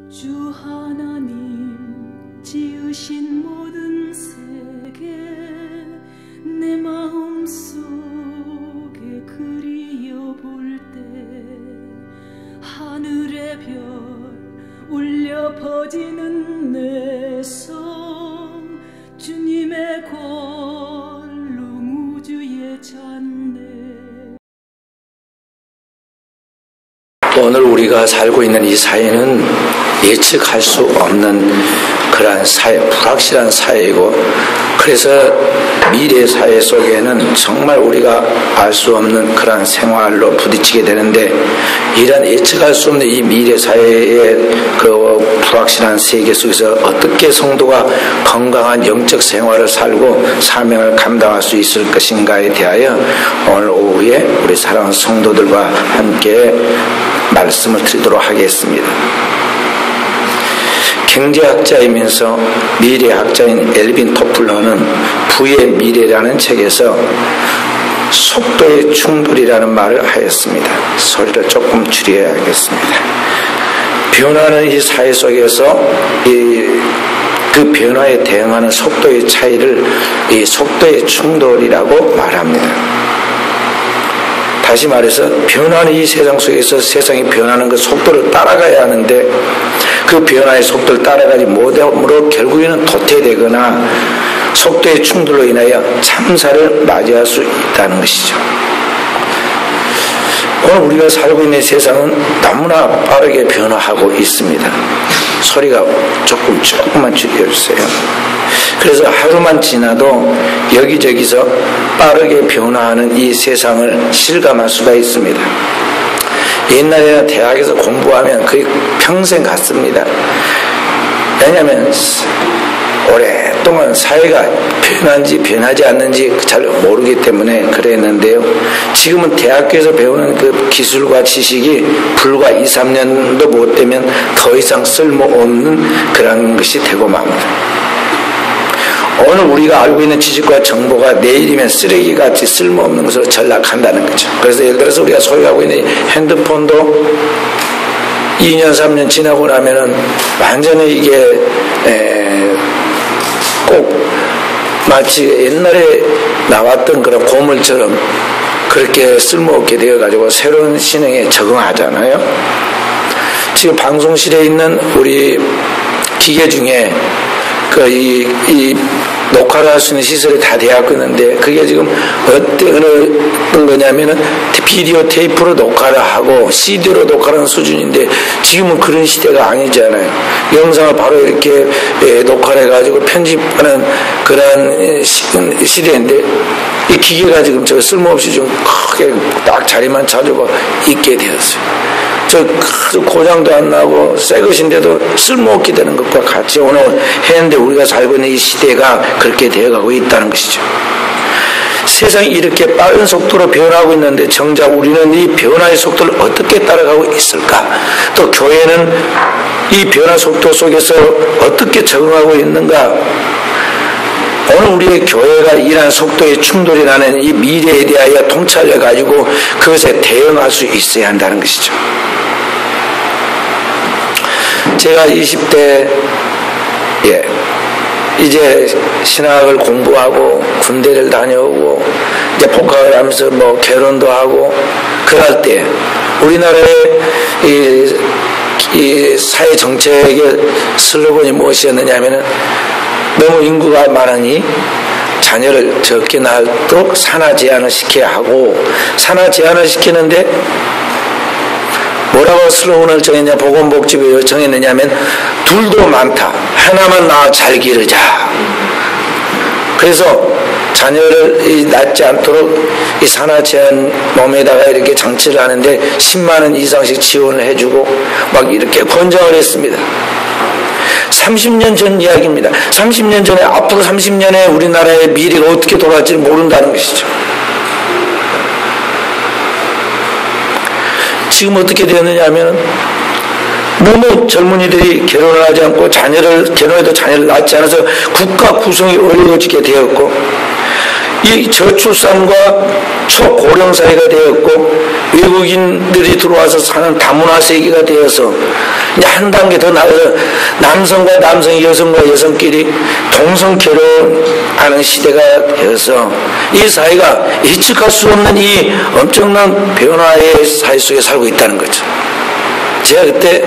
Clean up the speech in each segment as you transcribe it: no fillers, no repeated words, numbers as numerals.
주 하나님 지으신 모든 세계 내 마음속에 그리워볼 때 하늘의 별 울려 퍼지는 내 성 주님의 권능 우주에 찼네. 오늘 우리가 살고 있는 이 사회는 예측할 수 없는 그러한 사회, 불확실한 사회이고, 그래서 미래 사회 속에는 정말 우리가 알 수 없는 그러한 생활로 부딪히게 되는데, 이런 예측할 수 없는 이 미래 사회의 그 불확실한 세계 속에서 어떻게 성도가 건강한 영적 생활을 살고 사명을 감당할 수 있을 것인가에 대하여 오늘 오후에 우리 사랑하는 성도들과 함께 말씀을 드리도록 하겠습니다. 경제학자이면서 미래학자인 엘빈 토플러는 부의 미래라는 책에서 속도의 충돌이라는 말을 하였습니다. 소리를 조금 줄여야겠습니다. 변화하는 이 사회 속에서 그 변화에 대응하는 속도의 차이를 이 속도의 충돌이라고 말합니다. 다시 말해서 변화하는 이 세상 속에서 세상이 변하는 그 속도를 따라가야 하는데, 그 변화의 속도를 따라가지 못함으로 결국에는 도태되거나 속도의 충돌로 인하여 참사를 맞이할 수 있다는 것이죠. 오늘 우리가 살고 있는 세상은 너무나 빠르게 변화하고 있습니다. 소리가 조금만 줄여주세요. 그래서 하루만 지나도 여기저기서 빠르게 변화하는 이 세상을 실감할 수가 있습니다. 옛날에는 대학에서 공부하면 거의 평생 갔습니다. 왜냐하면 오랫동안 사회가 변한지 변하지 않는지 잘 모르기 때문에 그랬는데요. 지금은 대학교에서 배우는 그 기술과 지식이 불과 2, 3년도 못 되면 더 이상 쓸모없는 그런 것이 되고 맙니다. 오늘 우리가 알고 있는 지식과 정보가 내일이면 쓰레기같이 쓸모없는 것으로 전락한다는 거죠. 그래서 예를 들어서 우리가 소유하고 있는 핸드폰도 2년, 3년 지나고 나면은 완전히 이게 꼭 마치 옛날에 나왔던 그런 고물처럼 그렇게 쓸모없게 되어가지고 새로운 신형에 적응하잖아요. 지금 방송실에 있는 우리 기계 중에 이 녹화를 할 수 있는 시설이 다 되어 있는데, 그게 지금 어떤 거냐면은 비디오 테이프로 녹화를 하고 CD로 녹화하는 수준인데, 지금은 그런 시대가 아니잖아요. 영상을 바로 이렇게 녹화를 해가지고 편집하는 그런 시대인데, 이 기계가 지금 저 쓸모없이 좀 크게 딱 자리만 차지고 있게 되었어요. 저 고장도 안 나고 새 것인데도 쓸모없게 되는 것과 같이 오늘 했는데, 우리가 살고 있는 이 시대가 그렇게 되어가고 있다는 것이죠. 세상이 이렇게 빠른 속도로 변하고 있는데 정작 우리는 이 변화의 속도를 어떻게 따라가고 있을까? 또 교회는 이 변화 속도 속에서 어떻게 적응하고 있는가? 오늘 우리의 교회가 이러한 속도의 충돌이 나는 이 미래에 대하여 통찰해가지고 그것에 대응할 수 있어야 한다는 것이죠. 제가 20대 이제 신학을 공부하고 군대를 다녀오고 이제 복학을 하면서 뭐 결혼도 하고 그럴 때 우리나라의 이 사회 정책의 슬로건이 무엇이었느냐 하면은, 너무 인구가 많으니 자녀를 적게 낳도록 산하 제한을 시켜야 하고, 산하 제한을 시키는데 뭐라고 슬로건을 정했냐, 보건복지부에 정했느냐 하면, 둘도 많다, 하나만 낳아 잘 기르자. 그래서 자녀를 낳지 않도록 이 산하 제한 몸에다가 이렇게 장치를 하는데 10만 원 이상씩 지원을 해주고 막 이렇게 권장을 했습니다. 30년 전 이야기입니다. 30년 전에, 앞으로 30년에 우리나라의 미래가 어떻게 돌아갈지를 모른다는 것이죠. 지금 어떻게 되었느냐 하면, 너무 젊은이들이 결혼을 하지 않고 결혼해도 자녀를 낳지 않아서 국가 구성이 어려워지게 되었고, 이 저출산과 초고령 사회가 되었고, 외국인들이 들어와서 사는 다문화 세계가 되어서 이제 한 단계 더 나가서 남성과 남성이 여성과 여성끼리 동성 결혼하는 시대가 되어서 이 사회가 예측할 수 없는 이 엄청난 변화의 사회 속에 살고 있다는 거죠. 제가 그때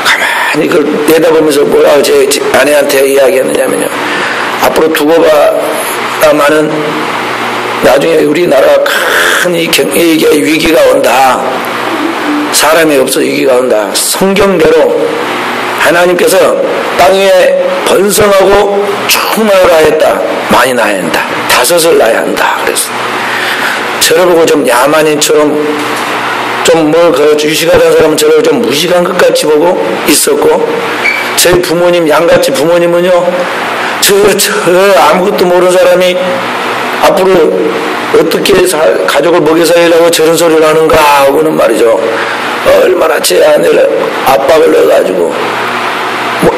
가만히 그걸 내다보면서 뭐라고 제 아내한테 이야기했느냐면요. 앞으로 두고 봐야만은 나중에 우리나라가 큰 위기가 온다. 사람이 없어 위기가 온다. 성경대로 하나님께서 땅 위에 번성하고 충만하라 했다. 많이 낳아야 한다. 5을 낳아야 한다. 그래서 저를 보고 좀 야만인처럼 좀 유식하다는 사람은 저를 좀 무식한 것 같이 보고 있었고, 저희 부모님, 양같이 부모님은요, 저 아무것도 모르는 사람이 앞으로 어떻게 가족을 먹여 살리려고 저런 소리를 하는가 하고는 말이죠. 얼마나 제 아내를 압박을 넣어가지고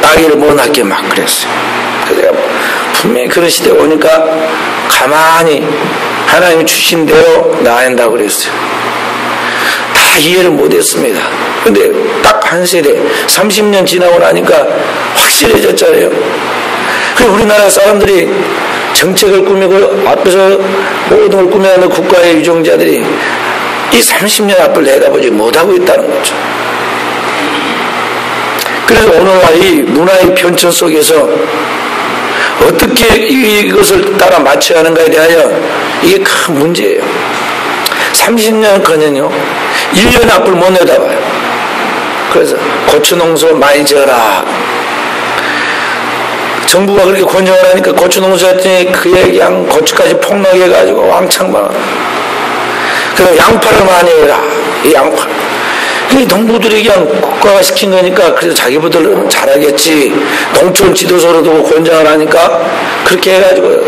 아기를 못 낳게 막 그랬어요. 그래서 제가 분명히 그런 시대가 오니까 가만히 하나님이 주신 대로 낳아야 한다고 그랬어요. 다 이해를 못했습니다. 근데 딱 한 세대 30년 지나고 나니까 확실해졌잖아요. 그리고 우리나라 사람들이 정책을 꾸미고 앞에서 모든 걸 꾸며가는 국가의 유정자들이 이 30년 앞을 내다보지 못하고 있다는 거죠. 그래서 오늘날 이 문화의 변천 속에서 어떻게 이것을 따라 맞춰야 하는가에 대하여 이게 큰 문제예요. 30년커녕요 1년 앞을 못 내다봐요. 그래서 고추농사 많이 지어라. 정부가 그렇게 권장을 하니까 고추농사 했더니 그에 그냥 고추까지 폭락해가지고 왕창 많아. 그래서 양파를 많이 해라. 이 양파. 이 농부들이 그냥 국가가 시킨 거니까 그래서 자기부들은 잘하겠지. 농촌 지도서로 두고 권장을 하니까 그렇게 해가지고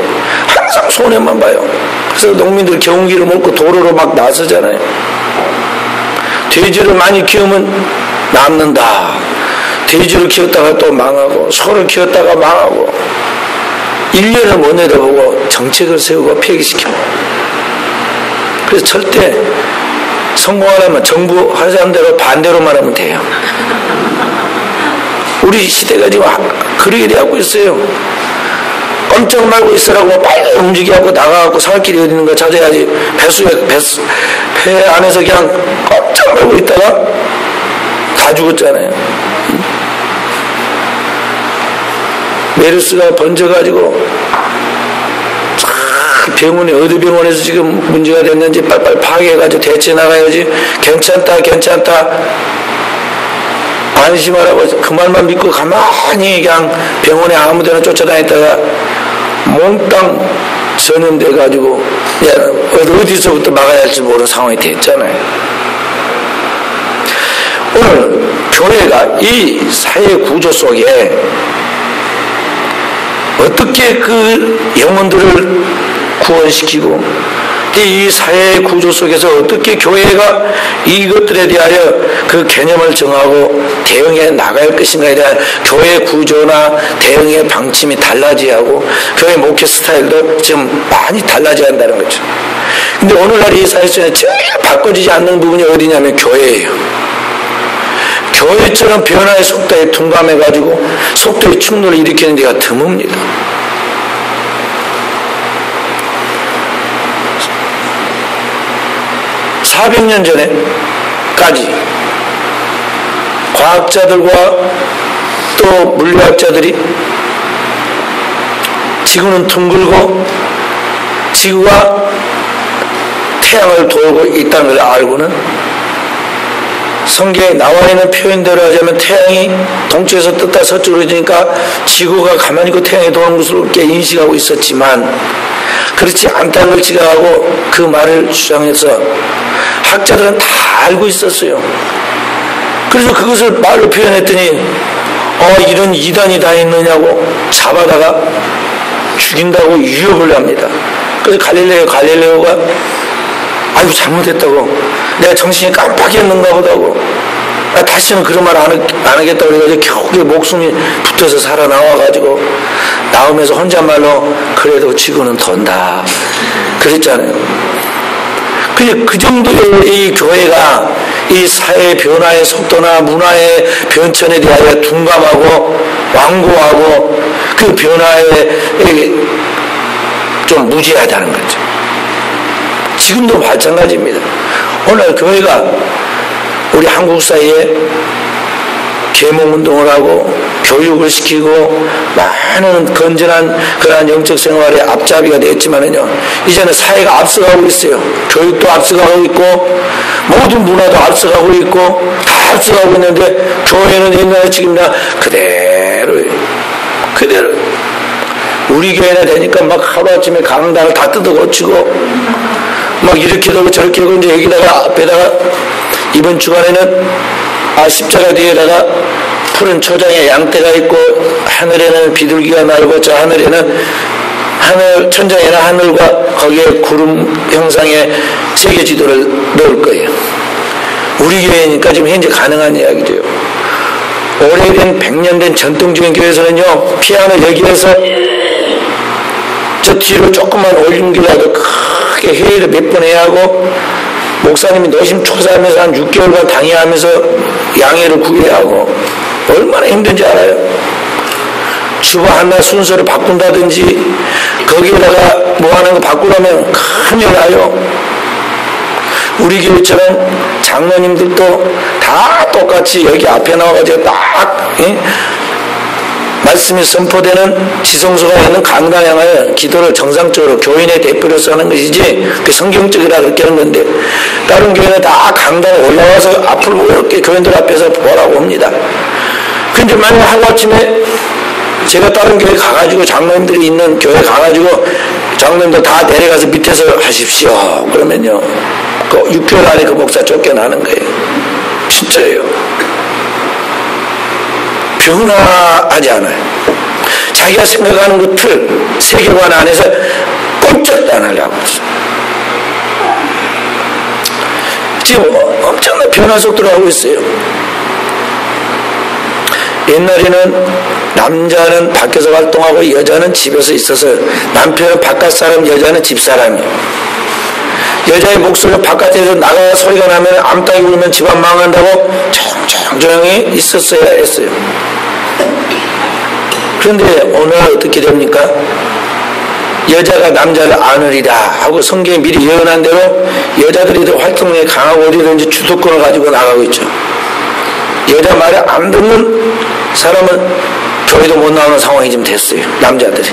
항상 손해만 봐요. 그래서 농민들 경운기를 먹고 도로로 막 나서잖아요. 돼지를 많이 키우면 남는다. 돼지를 키웠다가 또 망하고 소를 키웠다가 망하고 1년을 못 내다보고 정책을 세우고 폐기시키고. 그래서 절대 성공하려면 정부 하자는 대로 반대로만 하면 돼요. 우리 시대가 지금 그러게 되고 있어요. 깜짝 말고 있으라고 빨리 움직이고 나가고 살 길이 어디 있는가 찾아야지. 배 안에서 그냥 깜짝 말고 있다가 다 죽었잖아요. 메르스가 번져가지고 병원이 어디 병원에서 지금 문제가 됐는지 빨리빨리 파악해가지고 대체 나가야지. 괜찮다 안심하라고 그 말만 믿고 가만히 그냥 병원에 아무데나 쫓아다녔다가 몽땅 전염돼가지고 어디서부터 막아야 할지 모르는 상황이 됐잖아요. 오늘 교회가 이 사회 구조 속에 어떻게 그 영혼들을 구원시키고 이 사회 구조 속에서 어떻게 교회가 이것들에 대하여 그 개념을 정하고 대응해 나갈 것인가에 대한 교회 구조나 대응의 방침이 달라져야 하고 교회 목회 스타일도 지금 많이 달라져야 한다는 거죠. 근데 오늘날 이 사회 속에 제일 바꿔지지 않는 부분이 어디냐면 교회예요. 교회처럼 변화의 속도에 둔감해가지고 속도의 충돌을 일으키는 데가 드뭅니다. (400년) 전에까지 과학자들과 또 물리학자들이 지구는 둥글고 지구가 태양을 돌고 있다는 걸 알고는 성경에 나와 있는 표현대로 하자면 태양이 동쪽에서 떴다 서쪽으로 지니까 지구가 가만히 있고 태양이 도는 것을 이렇게 인식하고 있었지만 그렇지 않다는 걸 지적하고 그 말을 주장해서 학자들은 다 알고 있었어요. 그래서 그것을 말로 표현했더니 이런 이단이 다 있느냐고 잡아다가 죽인다고 위협을 합니다. 그래서 갈릴레오가 아이고 잘못했다고 내가 정신이 깜빡이었는가 보다고 다시는 그런 말 안 하겠다고 그래가지고 겨우게 목숨이 붙어서 살아나와가지고 나오면서 혼잣말로 그래도 지구는 돈다 그랬잖아요. 그 정도의 이 교회가 이 사회 변화의 속도나 문화의 변천에 대하여 둔감하고 완고하고 그 변화에 좀 무지하다는 거죠. 지금도 마찬가지입니다. 오늘 교회가 우리 한국 사회에 계몽운동을 하고 교육을 시키고 많은 건전한 그러한 영적 생활에 앞잡이가 됐지만은요, 이제는 사회가 앞서가고 있어요. 교육도 앞서가고 있고 모든 문화도 앞서가고 있고 다 앞서가고 있는데 교회는 옛날에 지금이나 그대로예요. 그대로. 우리 교회나 되니까 막 하루아침에 강당을 다 뜯어 고치고 막 이렇게 하고 저렇게 하고 이제 여기다가 앞에다가 이번 주간에는 십자가 뒤에다가 푸른 초장에 양떼가 있고 하늘에는 비둘기가 날고 저 하늘에는 하늘 천장에는 하늘과 거기에 구름 형상의 세계 지도를 넣을 거예요. 우리 교회니까 지금 현재 가능한 이야기죠. 오래된 100년 된 전통적인 교회에서는요, 피아노 여기에서 저 뒤로 조금만 올림기라도 크게 회의를 몇 번 해야 하고 목사님이 노심초사하면서 한 6개월간 당의하면서 양해를 구해야 하고 얼마나 힘든지 알아요? 주보 하나 순서를 바꾼다든지 거기에다가 뭐 하는 거 바꾸려면 큰일 나요. 우리 교회처럼 장로님들도 다 똑같이 여기 앞에 나와가지고 딱 말씀이 선포되는 지성소가 있는 강당에 향하여 기도를 정상적으로 교인의 대표로서 하는 것이지 그 성경적이라 그렇게 하는 건데, 다른 교회는 다 강당에 올라와서 앞을 보고 이렇게 교인들 앞에서 보라고 합니다. 근데 만약 하루아침에 제가 다른 교회 가가지고 장로님들이 있는 교회 가가지고 장로님들 다 내려가서 밑에서 하십시오 그러면요, 그 6개월 안에 그 목사 쫓겨나는 거예요. 진짜예요. 변화하지 않아요. 자기가 생각하는 그 틀, 세계관 안에서 꼼짝도 안 하려고 했어요. 지금 엄청난 변화 속도로 하고 있어요. 옛날에는 남자는 밖에서 활동하고 여자는 집에서 있어서 남편은 바깥 사람, 여자는 집 사람이에요. 여자의 목소리가 바깥에서 나가 소리가 나면 암탉이 울면 집안 망한다고 조용히 있었어야 했어요. 그런데 오늘 어떻게 됩니까? 여자가 남자를 안으리라 하고 성경에 미리 예언한 대로 여자들이 더 활동력이 강하고 어디든지 주도권을 가지고 나가고 있죠. 여자 말에 안 듣는 사람은 교회도 못 나오는 상황이 지금 됐어요. 남자들이.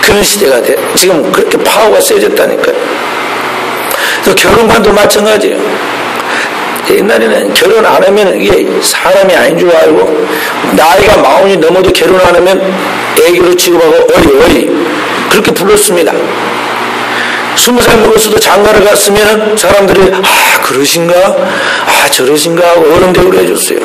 그런 시대가 돼. 지금 그렇게 파워가 세졌다니까요. 그래서 결혼관도 마찬가지예요. 옛날에는 결혼 안 하면 이게 사람이 아닌 줄 알고 나이가 40이 넘어도 결혼 안 하면 애기로 취급하고 어리 그렇게 불렀습니다. 20살 먹었어도 장가를 갔으면 사람들이 그러신가? 저러신가? 하고 어른 대우를 해줬어요.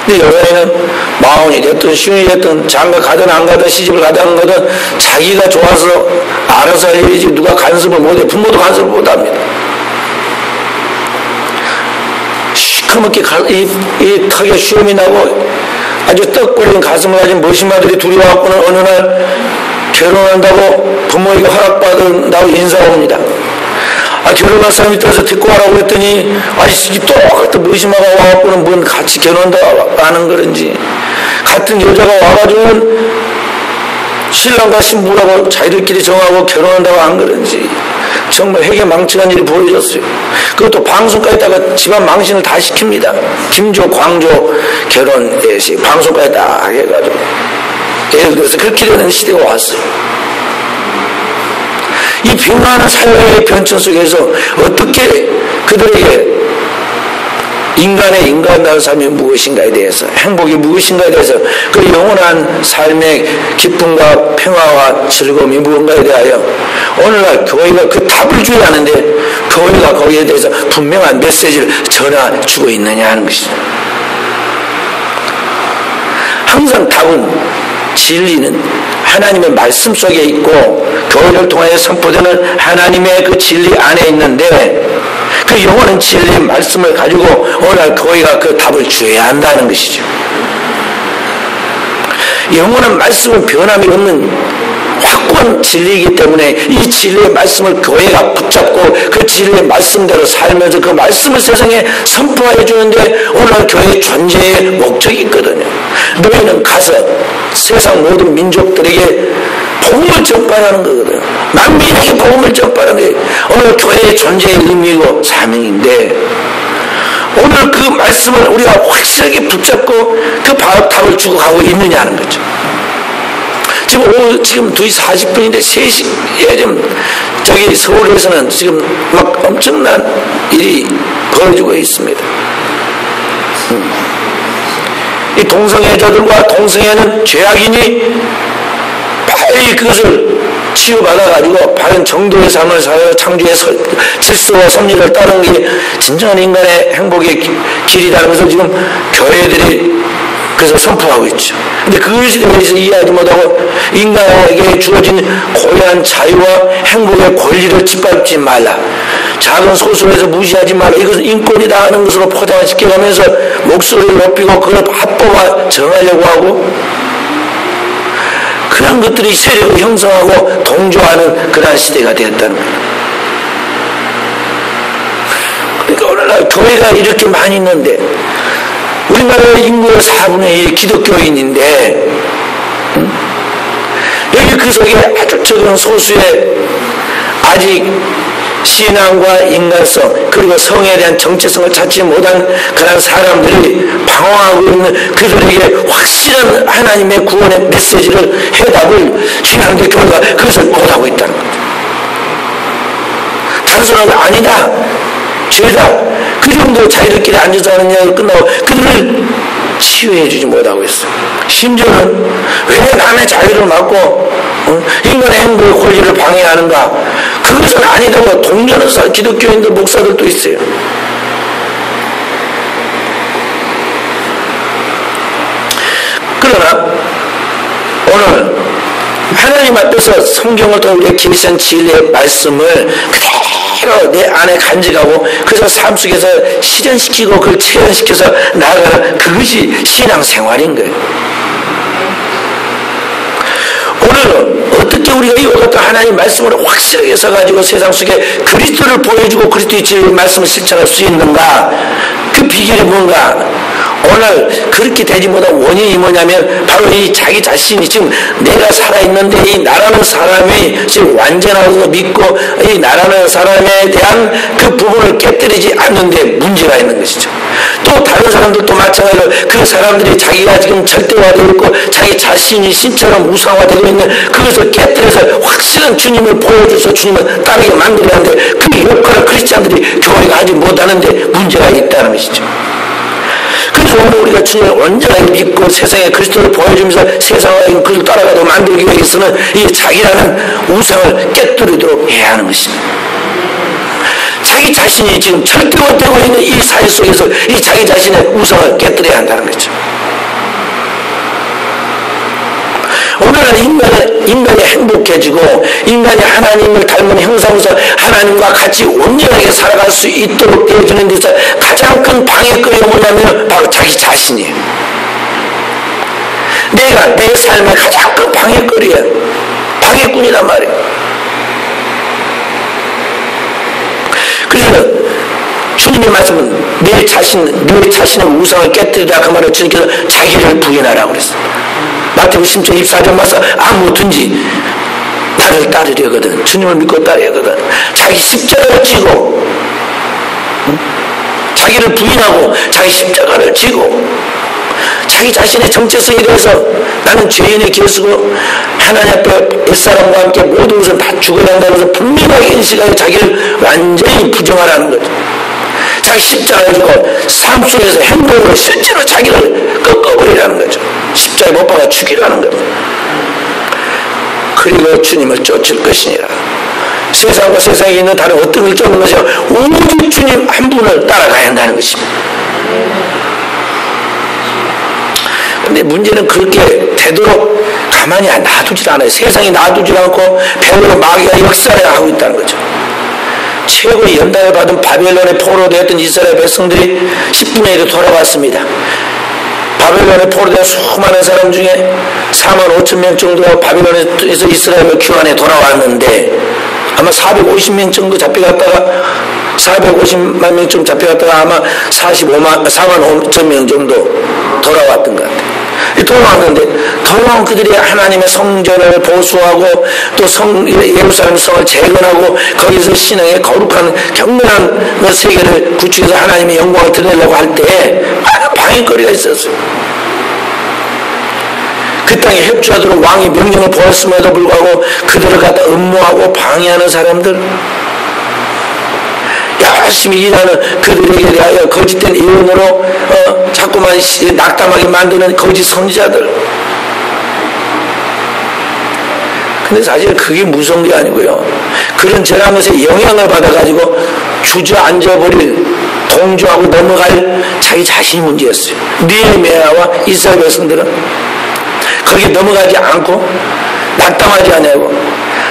근데 여자애는 40이 됐든 50이 됐든 장가 가든 안 가든 시집을 가든 안 가든 자기가 좋아서 알아서 해야지 누가 간섭을 못해. 부모도 간섭을 못합니다. 시커멓게 이 턱에 시험이 나고 아주 떡거리는 가슴을 가진 머신마들이 둘이 와갖고는 어느 날 결혼한다고 부모에게 허락받은다고 인사가 옵니다. 결혼할 사람이 떠서 데리고 와라고 했더니 이 똑같은 머신마가 와갖고는 뭔 같이 결혼한다 하는 그런지 같은 여자가 와가지고는 신랑과 신부라고 자기들끼리 정하고 결혼한다고 한 그런지 정말 회개 망측한 일이 보여졌어요. 그것도 방송까지다가 집안 망신을 다 시킵니다. 김조, 광조 결혼에 방송까지 다 해가지고 예를 들어서 그렇게 되는 시대가 왔어요. 이 변화하는 사회의 변천 속에서 어떻게 그들에게 인간의 인간다운 삶이 무엇인가에 대해서, 행복이 무엇인가에 대해서, 그 영원한 삶의 기쁨과 평화와 즐거움이 무언가에 대하여 오늘날 교회가 그 답을 줘야 하는데 교회가 거기에 대해서 분명한 메시지를 전해주고 있느냐 하는 것이죠. 항상 답은, 진리는 하나님의 말씀 속에 있고 교회를 통해 선포되는 하나님의 그 진리 안에 있는데 그 영원한 진리의 말씀을 가지고 오늘 교회가 그 답을 줘야 한다는 것이죠. 영원한 말씀은 변함이 없는 확고한 진리이기 때문에 이 진리의 말씀을 교회가 붙잡고 그 진리의 말씀대로 살면서 그 말씀을 세상에 선포해 주는데 오늘 교회의 존재의 목적이 있거든요. 너희는 가서 세상 모든 민족들에게 복음을 전파하는 거거든요. 만민에게 복음을 전파하는 게 오늘 교회의 존재의 의미고 사명인데, 오늘 그 말씀을 우리가 확실하게 붙잡고 그 답을 주고 가고 있느냐는 거죠. 지금 2시 40분인데 3시에 저기 서울에서는 지금 막 엄청난 일이 벌어지고 있습니다. 이 동성애자들과 동성애는 죄악이니 빨리 그것을 치유받아가지고 바른 정도의 삶을 살아 창조의 질서와 섭리를 따르는 게 진정한 인간의 행복의 길이라는 것을 지금 교회들이 그래서 선포하고 있죠. 근데 그것에 대해서 이해하지 못하고 인간에게 주어진 고유한 자유와 행복의 권리를 짓밟지 말라. 작은 소수에서 무시하지 말라. 이것은 인권이다 하는 것으로 포장시켜가면서 목소리를 높이고 그걸 합법화 정하려고 하고, 그런 것들이 세력을 형성하고 동조하는 그러한 시대가 되었다는 거예요. 그러니까 오늘날 교회가 이렇게 많이 있는데, 우리나라의 인구의 4분의 1 기독교인인데, 여기 그 속에 아주 적은 소수의 아직 신앙과 인간성 그리고 성에 대한 정체성을 찾지 못한 그런 사람들이 방황하고 있는 그들에게 확실한 하나님의 구원의 메시지를, 해답을 신앙대 교회가 그것을 못하고 있다는 거죠. 단순한 거 아니다, 죄다, 그 정도 자기들끼리 앉아서 하는 이야기를 끝나고 그들을 치유해 주지 못하고 있어요. 심지어는 왜 남의 자유를 막고 인간의 행복의 권리를 방해하는가, 그것은 아니다고 동전을 기독교인들 목사들도 있어요. 그러나 오늘 하나님 앞에서 성경을 통해 계시한 진리의 말씀을 그대로 내 안에 간직하고 그래서 삶 속에서 실현시키고 그걸 체현시켜서 나아가는 그것이 신앙생활인 거예요. 오늘은 어떻게 우리가 이와 같은 하나님 말씀을 확실하게 써가지고 세상 속에 그리스도를 보여주고 그리스도의 진리의 말씀을 실천할 수 있는가, 그 비결이 뭔가, 오늘 그렇게 되지 못한 원인이 뭐냐면 바로 이 자기 자신이 지금 내가 살아있는데 이 나라는 사람이 지금 완전하고 믿고 이 나라는 사람에 대한 그 부분을 깨뜨리지 않는데 문제가 있는 것이죠. 또 다른 사람들도 마찬가지로 그 사람들이 자기가 지금 절대화되어 있고 자기 자신이 신처럼 우상화되고 있는 그것을 깨뜨려서 확실한 주님을 보여줘서 주님을 따르게 만들어야 하는데 그 역할을 크리스찬들이 교회가 하지 못하는데 문제가 있다는 것이죠. 그래서 오늘 우리가 주님을 온전하게 믿고 세상에 그리스도를 보여주면서 세상을 그를 따라가도록 만들기 위해서는 이 자기라는 우상을 깨뜨리도록 해야 하는 것입니다. 자기 자신이 지금 절대화되고 있는 이 사회 속에서 이 자기 자신의 우상을 깨뜨려야 한다는 거죠. 오늘은 인간이 행복해지고 인간이 하나님을 닮은 형상으로서 하나님과 같이 온전하게 살아갈 수 있도록 되어주는 데서 가장 큰 방해거리가 뭐냐면 바로 자기 자신이에요. 내가 내 삶의 가장 큰 방해거리야. 방해꾼이란 말이에요. 그래서 주님의 말씀은 내 자신의 우상을 깨뜨리라 그 말을 주님께서 자기를 부인하라고 그랬어요. 마태복음 10장 24절 말씀, 아무든지 나를 따르려거든, 주님을 믿고 따르려거든, 자기 십자가를 지고, 자기를 부인하고 자기 십자가를 지고 자기 자신의 정체성에 대해서 나는 죄인의 개수고 하나님 앞에 옛사람과 함께 모든 것을 다 죽어야 한다고 해서 분명하게 인식하고 자기를 완전히 부정하라는 거죠. 자기 십자가를 지고 삶 속에서 행동으로 실제로 자기를 꺾어버리라는 거죠. 십자가에 못 박아 죽이라는 겁니다. 그리고 주님을 쫓을 것이니라. 세상과 세상에 있는 다른 어떤 걸 쫓는 것이 아니라 오직 주님 한 분을 따라가야 한다는 것입니다. 근데 문제는 그렇게 되도록 가만히 놔두질 않아요. 세상이 놔두질 않고 배후로 마귀가 역사를 하고 있다는 거죠. 최고의 연단을 받은 바벨론에 포로되었던 이스라엘 백성들이 10분의 1로 돌아왔습니다. 바벨론에 포로된 수많은 사람 중에 45,000명 정도가 바벨론에서 이스라엘 귀환에 돌아왔는데 아마 450명 정도 잡혀갔다가 450만 명쯤 잡혀갔다가 아마 4만 5천 명 정도 돌아왔던 것 같아요. 돌아왔는데 돌아온 그들이 하나님의 성전을 보수하고 또 예루살렘 성을 재건하고 거기서 신앙의 거룩한 경건한 세계를 구축해서 하나님의 영광을 드러내려고 할 때 많은 방해거리가 있었어요. 그 땅에 협조하도록 왕이 명령을 보았음에도 불구하고 그들을 갖다 음모하고 방해하는 사람들, 열심히 일하는 그들에게 대하여 거짓된 예언으로 자꾸만 낙담하게 만드는 거짓 선지자들. 근데 사실 그게 무서운 게 아니고요, 그런 저런 것에 영향을 받아가지고 주저앉아버릴, 동조하고 넘어갈 자기 자신이 문제였어요. 느헤미야와 이스라엘 백성들은 거기에 넘어가지 않고 낙담하지 않냐고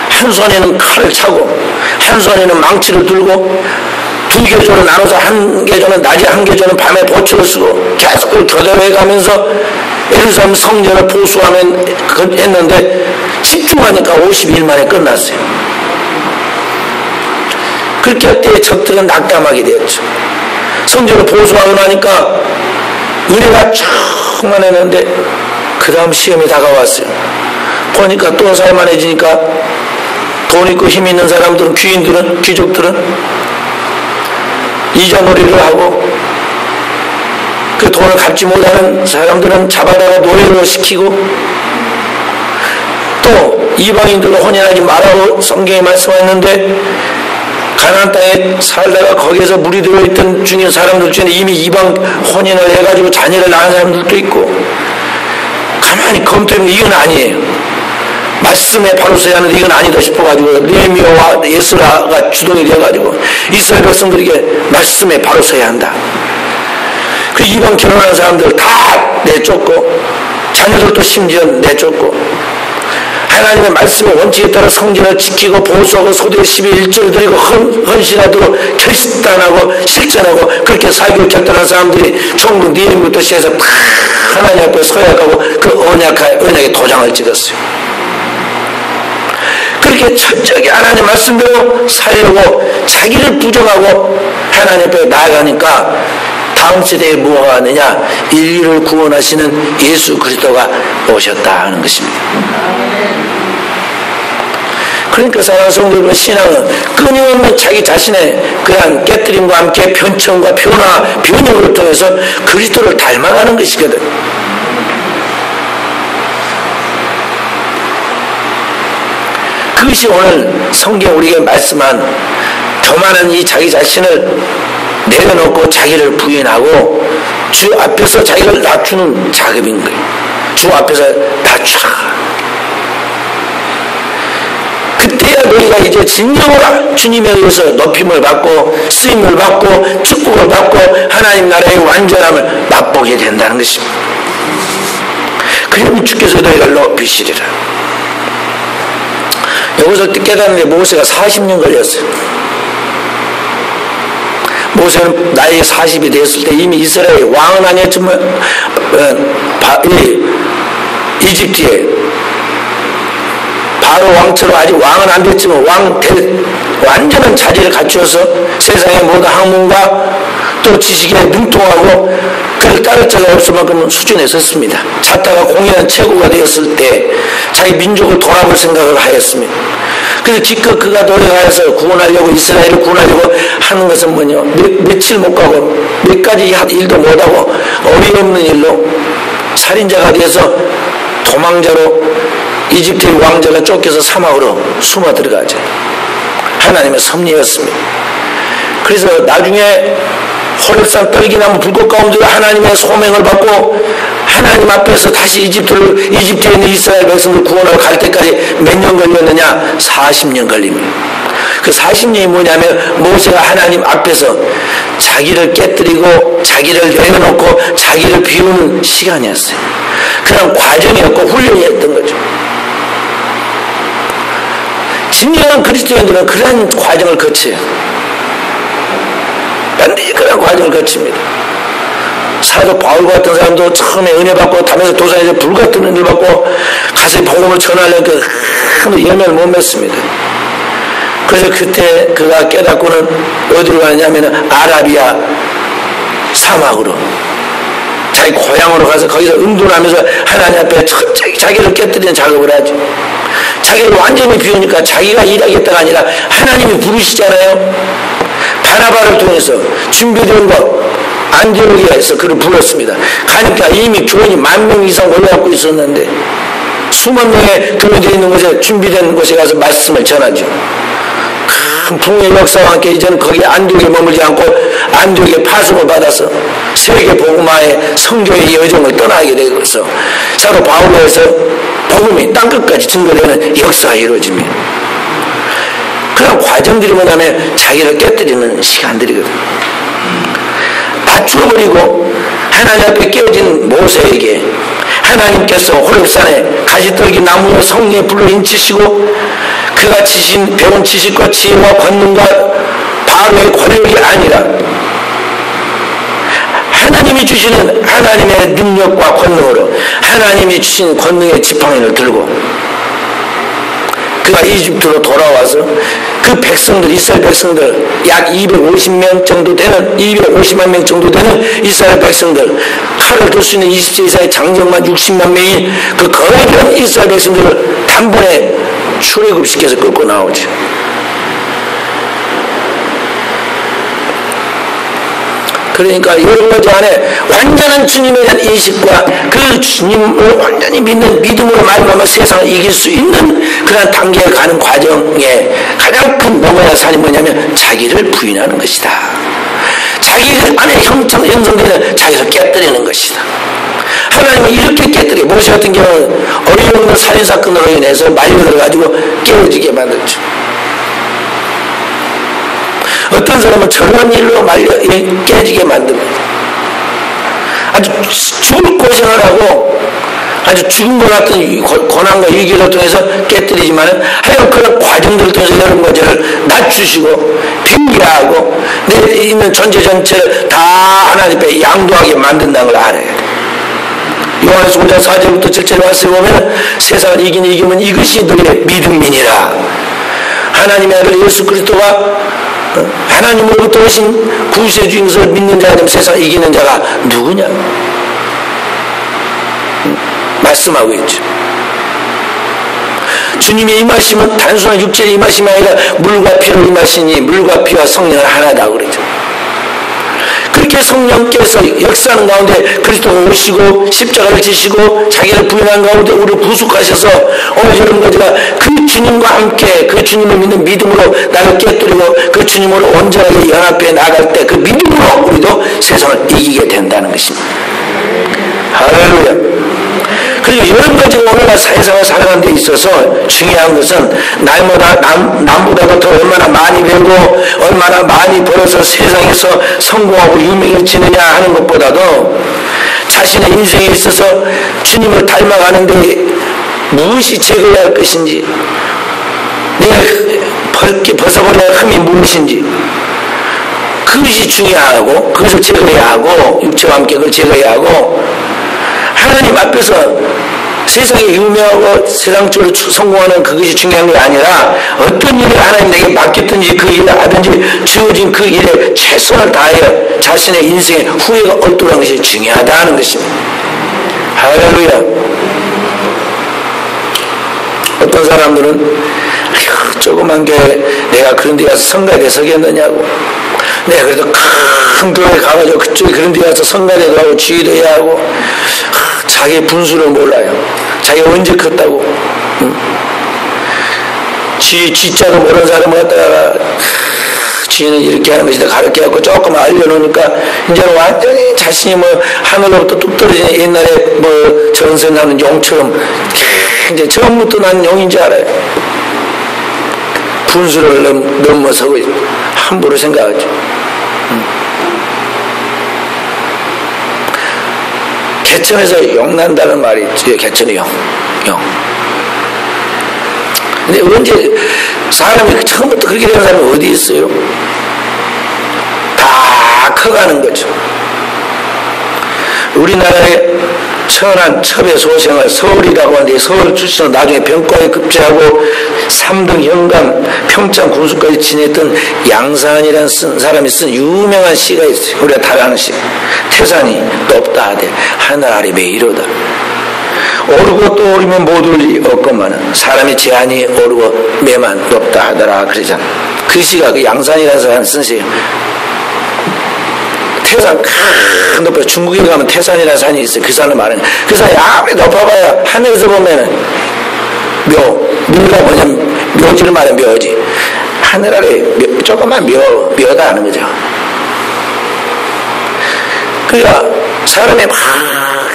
한 손에는 칼을 차고 한 손에는 망치를 들고 두 계조를 나눠서 한 계조는 낮에 한 계조는 밤에 보초를 쓰고 계속 그걸 교대로 가면서 예루살렘 성전을 보수하면 했는데 집중하니까 50일 만에 끝났어요. 그렇게 할 때 적들은 낙담하게 되었죠. 성전을 보수하고 나니까 은혜가 충만했는데 그 다음 시험이 다가왔어요. 보니까 또 살만해지니까 돈 있고 힘 있는 사람들은, 귀인들은, 귀족들은 이자놀이를 하고 그 돈을 갚지 못하는 사람들은 잡아다가 노예로 시키고 또 이방인들과 혼인하지 말라고 성경에 말씀했는데 가나안 땅에 살다가 거기에서 물이 들어있던 중에 사람들 중에 이미 이방 혼인을 해가지고 자녀를 낳은 사람들도 있고 가만히 검토해보면 이건 아니에요. 말씀에 바로 서야 하는데 이건 아니다 싶어가지고 느헤미야와 에스라가 주동이 되어가지고 이스라엘 백성들에게 말씀에 바로 서야 한다. 그 이방 결혼하는 사람들 다 내쫓고 자녀들도 심지어 내쫓고 하나님의 말씀의 원칙에 따라 성전을 지키고 보수하고 소득의 11조를 드리고 헌신하도록 결단하고 실천하고 그렇게 살기를 결단한 사람들이 총국 느헤미야부터 시작해서 다 하나님 앞에 서약하고 그 언약에 도장을 찍었어요. 그렇게 철저하게 하나님 말씀대로 살려고 자기를 부정하고 하나님 앞에 나아가니까 다음 세대에 뭐가 왔느냐? 인류를 구원하시는 예수 그리스도가 오셨다 하는 것입니다. 그러니까 사랑하는 성도들은 신앙은 끊임없는 자기 자신의 그러한 깨뜨림과 함께 편청과 변화, 변형을 통해서 그리스도를 닮아가는 것이거든. 그것이 오늘 성경 우리에게 말씀한 교만한 이 자기 자신을 내려놓고 자기를 부인하고 주 앞에서 자기를 낮추는 작업인 거예요. 주 앞에서 낮추라. 그때야 너희가 이제 진정으로 주님에 의해서 높임을 받고 쓰임을 받고 축복을 받고 하나님 나라의 완전함을 맛보게 된다는 것입니다. 그러면 주께서 너희를 높이시리라. 여기서 깨닫는데 모세가 40년 걸렸어요. 모세는 나이가 40이 되었을 때 이미 이스라엘 왕은 아니었지만 이집트에 바로 왕처럼 아직 왕은 안 됐지만 완전한 자질을 갖추어서 세상의 모든 학문과 또 지식에 능통하고 그를 따를 자가 없을 만큼 수준에 섰습니다. 자타가 공연한 최고가 되었을 때 자기 민족을 돌아볼 생각을 하였습니다. 그래서 기껏 그가 노력하여서 구원하려고 이스라엘을 구원하려고 하는 것은 뭐냐? 며칠 못 가고 몇 가지 일도 못하고 어이없는 일로 살인자가 되어서 도망자로 이집트의 왕자가 쫓겨서 사막으로 숨어 들어가죠. 하나님의 섭리였습니다. 그래서 나중에 호렙산 떨기나무 불꽃 가운데 하나님의 소명을 받고 하나님 앞에서 다시 이집트에 있는 이스라엘 백성을 구원하러 갈 때까지 몇 년 걸렸느냐? 40년 걸립니다. 그 40년이 뭐냐면 모세가 하나님 앞에서 자기를 깨뜨리고 자기를 내려놓고 자기를 비우는 시간이었어요. 그런 과정이었고 훈련이었던 거죠. 진정한 그리스도인들은 그런 과정을 거쳐요. 반드시 그런 과정을 거칩니다. 사도 바울 같은 사람도 처음에 은혜 받고 다면서 도산에서 불같은 은혜를 받고 가서 복음을 전하려니까 열매를 못 맺습니다. 그래서 그때 그가 깨닫고는 어디로 가느냐면 아라비아 사막으로 자기 고향으로 가서 거기서 응도를 하면서 하나님 앞에 자기를 깨뜨리는 작업을 하죠. 자기를 완전히 비우니까 자기가 일하겠다가 아니라 하나님이 부르시잖아요. 바나바를 통해서 준비된 것 안디옥에서 그를 불렀습니다. 가니까 이미 교인이 10,000명 이상 올라가고 있었는데 수만 명의 교인들이 있는 곳에 준비된 곳에 가서 말씀을 전하죠. 큰 풍요의 역사와 함께 이제는 거기 안디옥에 머물지 않고 안디옥의 파송을 받아서 세계 복음화의 선교의 여정을 떠나게 되어서 사도 바울로에서 복음이 땅끝까지 증거되는 역사가 이루어집니다. 그런 과정들이 뭐냐면 자기를 깨뜨리는 시간들이거든요. 다 죽어버리고 하나님 앞에 깨어진 모세에게 하나님께서 호렙산에 가시떨기 나무의 성령의 불로 인치시고 그가 배운 지식과 지혜와 권능과 바로의 권력이 아니라 하나님이 주시는 하나님의 능력과 권능으로 하나님이 주신 권능의 지팡이를 들고 그가 이집트로 돌아와서 그 백성들, 이스라엘 백성들 약 250명 정도 되는 250만 명 정도 되는 이스라엘 백성들 칼을 들 수 있는 20세 이상의 장정만 60만 명이 그 거대한 이스라엘 백성들을 단번에 출애굽시켜서 끌고 나오죠. 그러니까 여러 가지 안에 완전한 주님에 대한 인식과 그 주님을 완전히 믿는 믿음으로 말미암아 세상을 이길 수 있는 그런 단계에 가는 과정에 가장 큰 넘어야 산이 뭐냐면 자기를 부인하는 것이다. 자기 안에 형성되는 자기를 깨뜨리는 것이다. 하나님은 이렇게 깨뜨려 모세 같은 경우는 어리석은 살인사건으로 인해서 말려들어가지고 깨어지게 만들죠. 어떤 사람은 저런 일로 깨지게 만듭니다. 아주 죽을 고생을 하고 아주 죽은 것 같은 고난과 위기를 통해서 깨뜨리지만 하여간 그런 과정들을 통해서 여러 가지를 낮추시고 빙계하고 내 있는 존재 전체를 다 하나님 앞에 양도하게 만든다는 걸 알아요. 요한에서 5장 4절부터 7절에 말씀을 보면 세상을 이기면 이것이 너희의 믿음이니라. 하나님의 아들 예수 그리스도가 하나님으로부터 오신 구세주인 것을 믿는 자가 되면 세상을 이기는 자가 누구냐? 말씀하고 있죠. 주님이 임하시면 단순한 육체의 임하심이 아니라 물과 피로 임하시니 물과 피와 성령은 하나다 그러죠. 그렇게 성령께서 역사하는 가운데 그리스도가 오시고 십자가를 지시고 자기를 부인한 가운데 우리를 구속하셔서 오늘 이런 거지가 그 주님과 함께 그 주님을 믿는 믿음으로 나를 깨뜨리고 그 주님으로 온전하게 연합해 나갈 때 그 믿음으로 우리도 세상을 이기게 된다는 것입니다. 할렐루야. 그리고 이런 가지고 오늘날 세상을 살아가는 데 있어서 중요한 것은 남보다도 더 얼마나 많이 배우고 얼마나 많이 벌어서 세상에서 성공하고 유명해지느냐 하는 것보다도 자신의 인생에 있어서 주님을 닮아가는데 무엇이 제거해야 할 것인지 내가 벗어버려야 할 흠이 무엇인지 그것이 중요하고 그것을 제거해야 하고 육체와 함께 그걸 제거해야 하고 하나님 앞에서 세상에 유명하고 세상적으로 성공하는 그것이 중요한 게 아니라 어떤 일을 하나님 내게 맡겼든지 그 일을 하든지 주어진 그 일에 최선을 다하여 자신의 인생에 후회가 없도록 하는 것이 중요하다는 것입니다. 할렐루야. 어떤 사람들은 조그만 게 내가 그런 데 가서 성가대 서겠느냐고 내가 그래도 큰 교회 가가지고 그쪽에 그런 데 가서 성가대도 하고 지휘도 해야 하고 자기 분수를 몰라요. 자기가 언제 컸다고. 쥐자도 모르는 사람을 갖다가 쥐는 이렇게 하는 것이다 가르쳐 갖고 조금 알려놓으니까 이제는 완전히 자신이 뭐 하늘로부터 뚝 떨어지는 옛날에 뭐 전선하는 용처럼 이제 처음부터 난 용인 줄 알아요. 분수를 넘어서고 함부로 생각하죠. 개천에서 용 난다는 말이 있지. 개천의 용. 근데 언제 사람이 처음부터 그렇게 되는 사람이 어디 있어요? 다 커가는 거죠. 우리나라의 천안 첩의 소생을 서울이라고 하는데 서울 출신으로 나중에 병과에 급제하고 3등 현감 평창 군수까지 지냈던 양산이라는 사람이 쓴 유명한 시가 있어요. 우리가 다 아는 시. 태산이 높다 하되 하늘 아래 매이로다. 오르고 또 오르면 못 올리 없건만은 사람이 제한이 오르고 매만 높다 하더라 그러잖아. 그 시가 그 양산이라는 사람이 쓴 시예요. 태산 큰 높아. 중국에 가면 태산이라는 산이 있어요. 그 산을 말하는. 그 산이 아무리 높아봐야 하늘에서 보면은 묘가 뭐냐면 묘지를 말하는 묘지. 하늘 아래 조그만 묘다 하는 거죠. 그러니까 사람이 막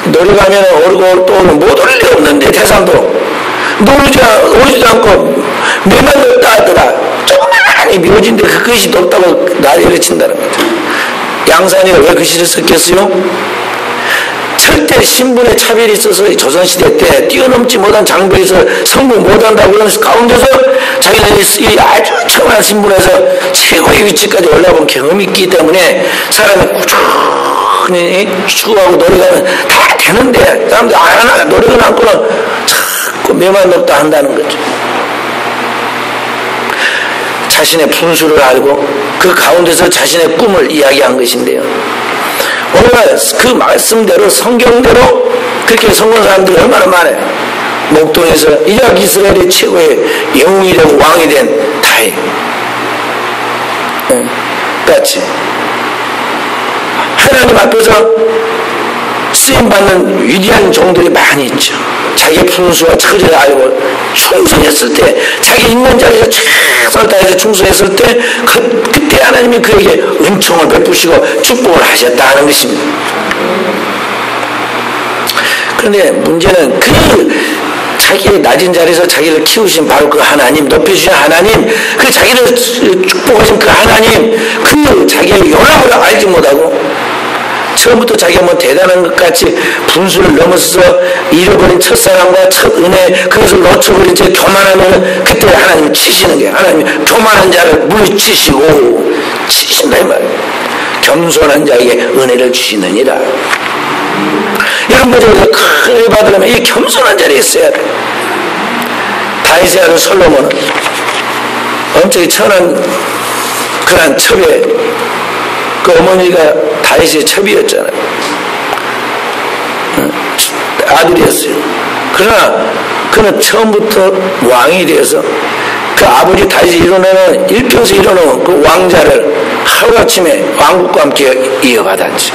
노력하면 오르고 또 오르면 못 오를 리 없는데 태산도 오르지도 않고 묘만 높다 하더라. 조그만한 묘지인데 그것이 높다고 난리를 친다는 거죠. 양산이가 왜 그 시를 썼겠어요? 절대 신분의 차별이 있어서 조선시대 때 뛰어넘지 못한 장벽에서 성공 못한다고 그러면서 가운데서 자기는 아주 청한 신분에서 최고의 위치까지 올라온 경험이 있기 때문에 사람이 꾸준히 추구하고 노력하면 다 되는데 사람들 안 하나 노력은 않고는 자꾸 매만 높다 한다는 거죠. 자신의 분수를 알고 그 가운데서 자신의 꿈을 이야기한 것인데요. 오늘 그 말씀대로 성경대로 그렇게 성공 사람들이 얼마나 많아요. 목동에서 이rak 이스라엘의 최고의 영웅이 되고 왕이 된 다윗 같이 하나님 앞에서 쓰임받는 위대한 종들이 많이 있죠. 자기의 분수와 처리를 알고 충성했을 때 자기 있는 자리에서 최선을 다해서 충성했을 때 그때 하나님이 그에게 은총을 베푸시고 축복을 하셨다는 것입니다. 그런데 문제는 자기의 낮은 자리에서 자기를 키우신 바로 그 하나님, 높여주신 하나님, 그 자기를 축복하신 그 하나님, 그 자기의 요람을 알지 못하고 처음부터 자기가 뭐 대단한 것 같이 분수를 넘어서서 잃어버린 첫사랑과 첫 은혜 그것을 놓쳐버린 채 교만하면 그때 하나님이 치시는 거예요. 하나님이 교만한 자를 물리치시고 치신다 이 말이에요. 겸손한 자에게 은혜를 주시느니라. 이런 거죠. 큰 은혜 받으려면 이 겸손한 자리에 있어야 돼. 다윗의 아들 솔로몬은 엄청 천한 그런 첩에 그 어머니가 다윗의 첩이었잖아요. 아들이었어요. 그러나 그는 처음부터 왕이 되어서 그 아버지 다윗이 이뤄내는 일평생 이뤄놓은 그 왕자를 하루아침에 왕국과 함께 이어받았죠.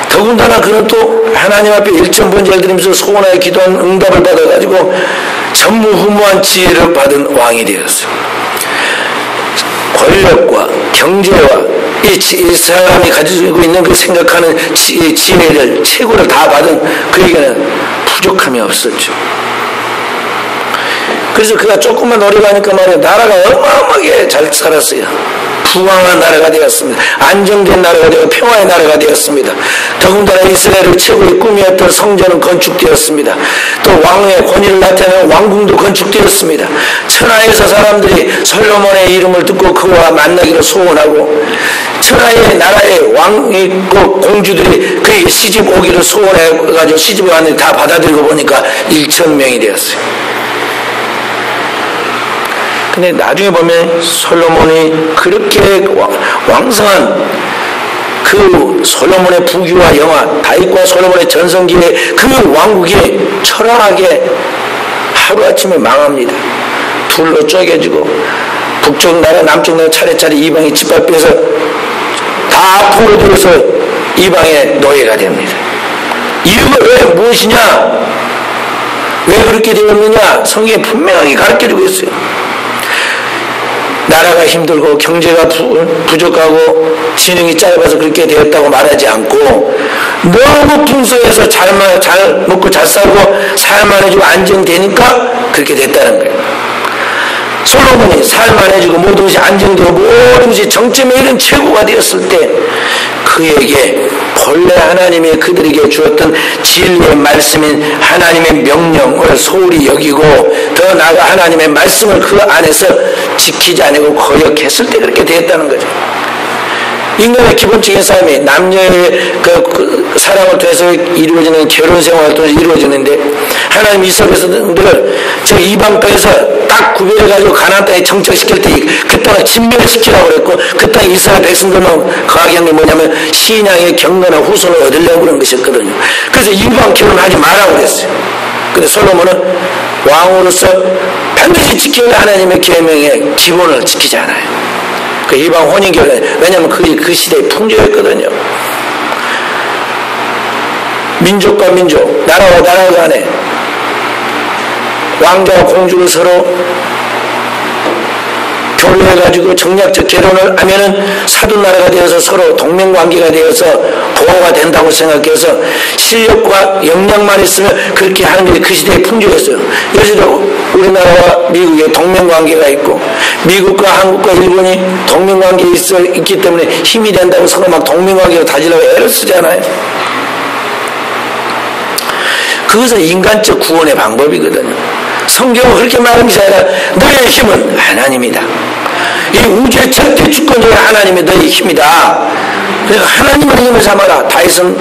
더군다나 그는 또 하나님 앞에 일천번제를 드리면서 소원하여 기도한 응답을 받아가지고 전무후무한 지혜를 받은 왕이 되었어요. 권력과 경제와 이 사람이 가지고 있는 그 생각하는 지혜를 최고를 다 받은 그에게는 부족함이 없었죠. 그래서 그가 조금만 노력하니까 말이야 나라가 어마어마하게 잘 살았어요. 부강한 나라가 되었습니다. 안정된 나라가 되고 평화의 나라가 되었습니다. 더군다나 이스라엘의 최고의 꿈이었던 성전은 건축되었습니다. 또 왕의 권위를 나타내는 왕궁도 건축되었습니다. 천하에서 사람들이 솔로몬의 이름을 듣고 그와 만나기를 소원하고 천하의 나라의 왕이 공주들이 그에게 시집 오기를 소원해가지고 시집을 왔는데 다 받아들이고 보니까 1,000명이 되었어요. 근데 나중에 보면 솔로몬이 그렇게 왕성한 그 솔로몬의 부귀와 영화, 다윗과 솔로몬의 전성기에 그 왕국이 초라하게 하루아침에 망합니다. 둘로 쪼개지고 북쪽 나라, 남쪽 나라 차례차례 이방이 짓밟혀서 다 포로되어서 이방의 노예가 됩니다. 이유가 왜 무엇이냐? 왜 그렇게 되었느냐? 성경에 분명하게 가르쳐주고 있어요. 나라가 힘들고 경제가 부족하고 지능이 짧아서 그렇게 되었다고 말하지 않고 너무 풍성해서 잘 먹고 잘 살고 살만해지고 안정되니까 그렇게 됐다는 거예요. 솔로몬이 살만해지고 모든 것이 안정되고 모든 것이 정점에 이른 최고가 되었을 때 그에게 본래 하나님이 그들에게 주었던 진리의 말씀인 하나님의 명령을 소홀히 여기고 더 나아가 하나님의 말씀을 그 안에서 지키지 않고 거역했을 때 그렇게 되었다는 거죠. 인간의 기본적인 삶이 남녀의 사랑을 통해서 이루어지는 결혼 생활을 통해서 이루어지는데 하나님 이스라엘 백성들을 저 이방 땅에서 딱 구별해가지고 가나안 땅에 정착시킬 때 그 땅을 침멸시키라고 그랬고 그 땅에 이스라엘 백성들만 거하게 한 게 뭐냐면 신앙의 경건한 후손을 얻으려고 그런 것이었거든요. 그래서 이방 결혼하지 말라고 그랬어요. 근데 솔로몬은 왕으로서 반드시 지켜야 하나님의 계명의 기본을 지키지 않아요. 그 이방 혼인결혼, 왜냐하면 그게 그 시대의 풍조였거든요. 민족과 민족, 나라와 나라 간에 왕자와 공주를 서로 결혼해가지고 정략적 결혼을 하면은 사돈나라가 되어서 서로 동맹관계가 되어서 보호가 된다고 생각해서 실력과 역량만 있으면 그렇게 하는 게 그 시대의 풍조였어요. 요새도 우리나라와 미국의 동맹관계가 있고 미국과 한국과 일본이 동맹관계에 있기 때문에 힘이 된다고 서로 막 동맹관계로 다지려고 애를 쓰잖아요. 그것은 인간적 구원의 방법이거든요. 성경은 그렇게 말하는 것이 아니라 너의 힘은 하나님이다. 이 우주의 절대 주권자가 하나님이 너의 힘이다. 그러니까 하나님의 힘을 삼아라. 다윗은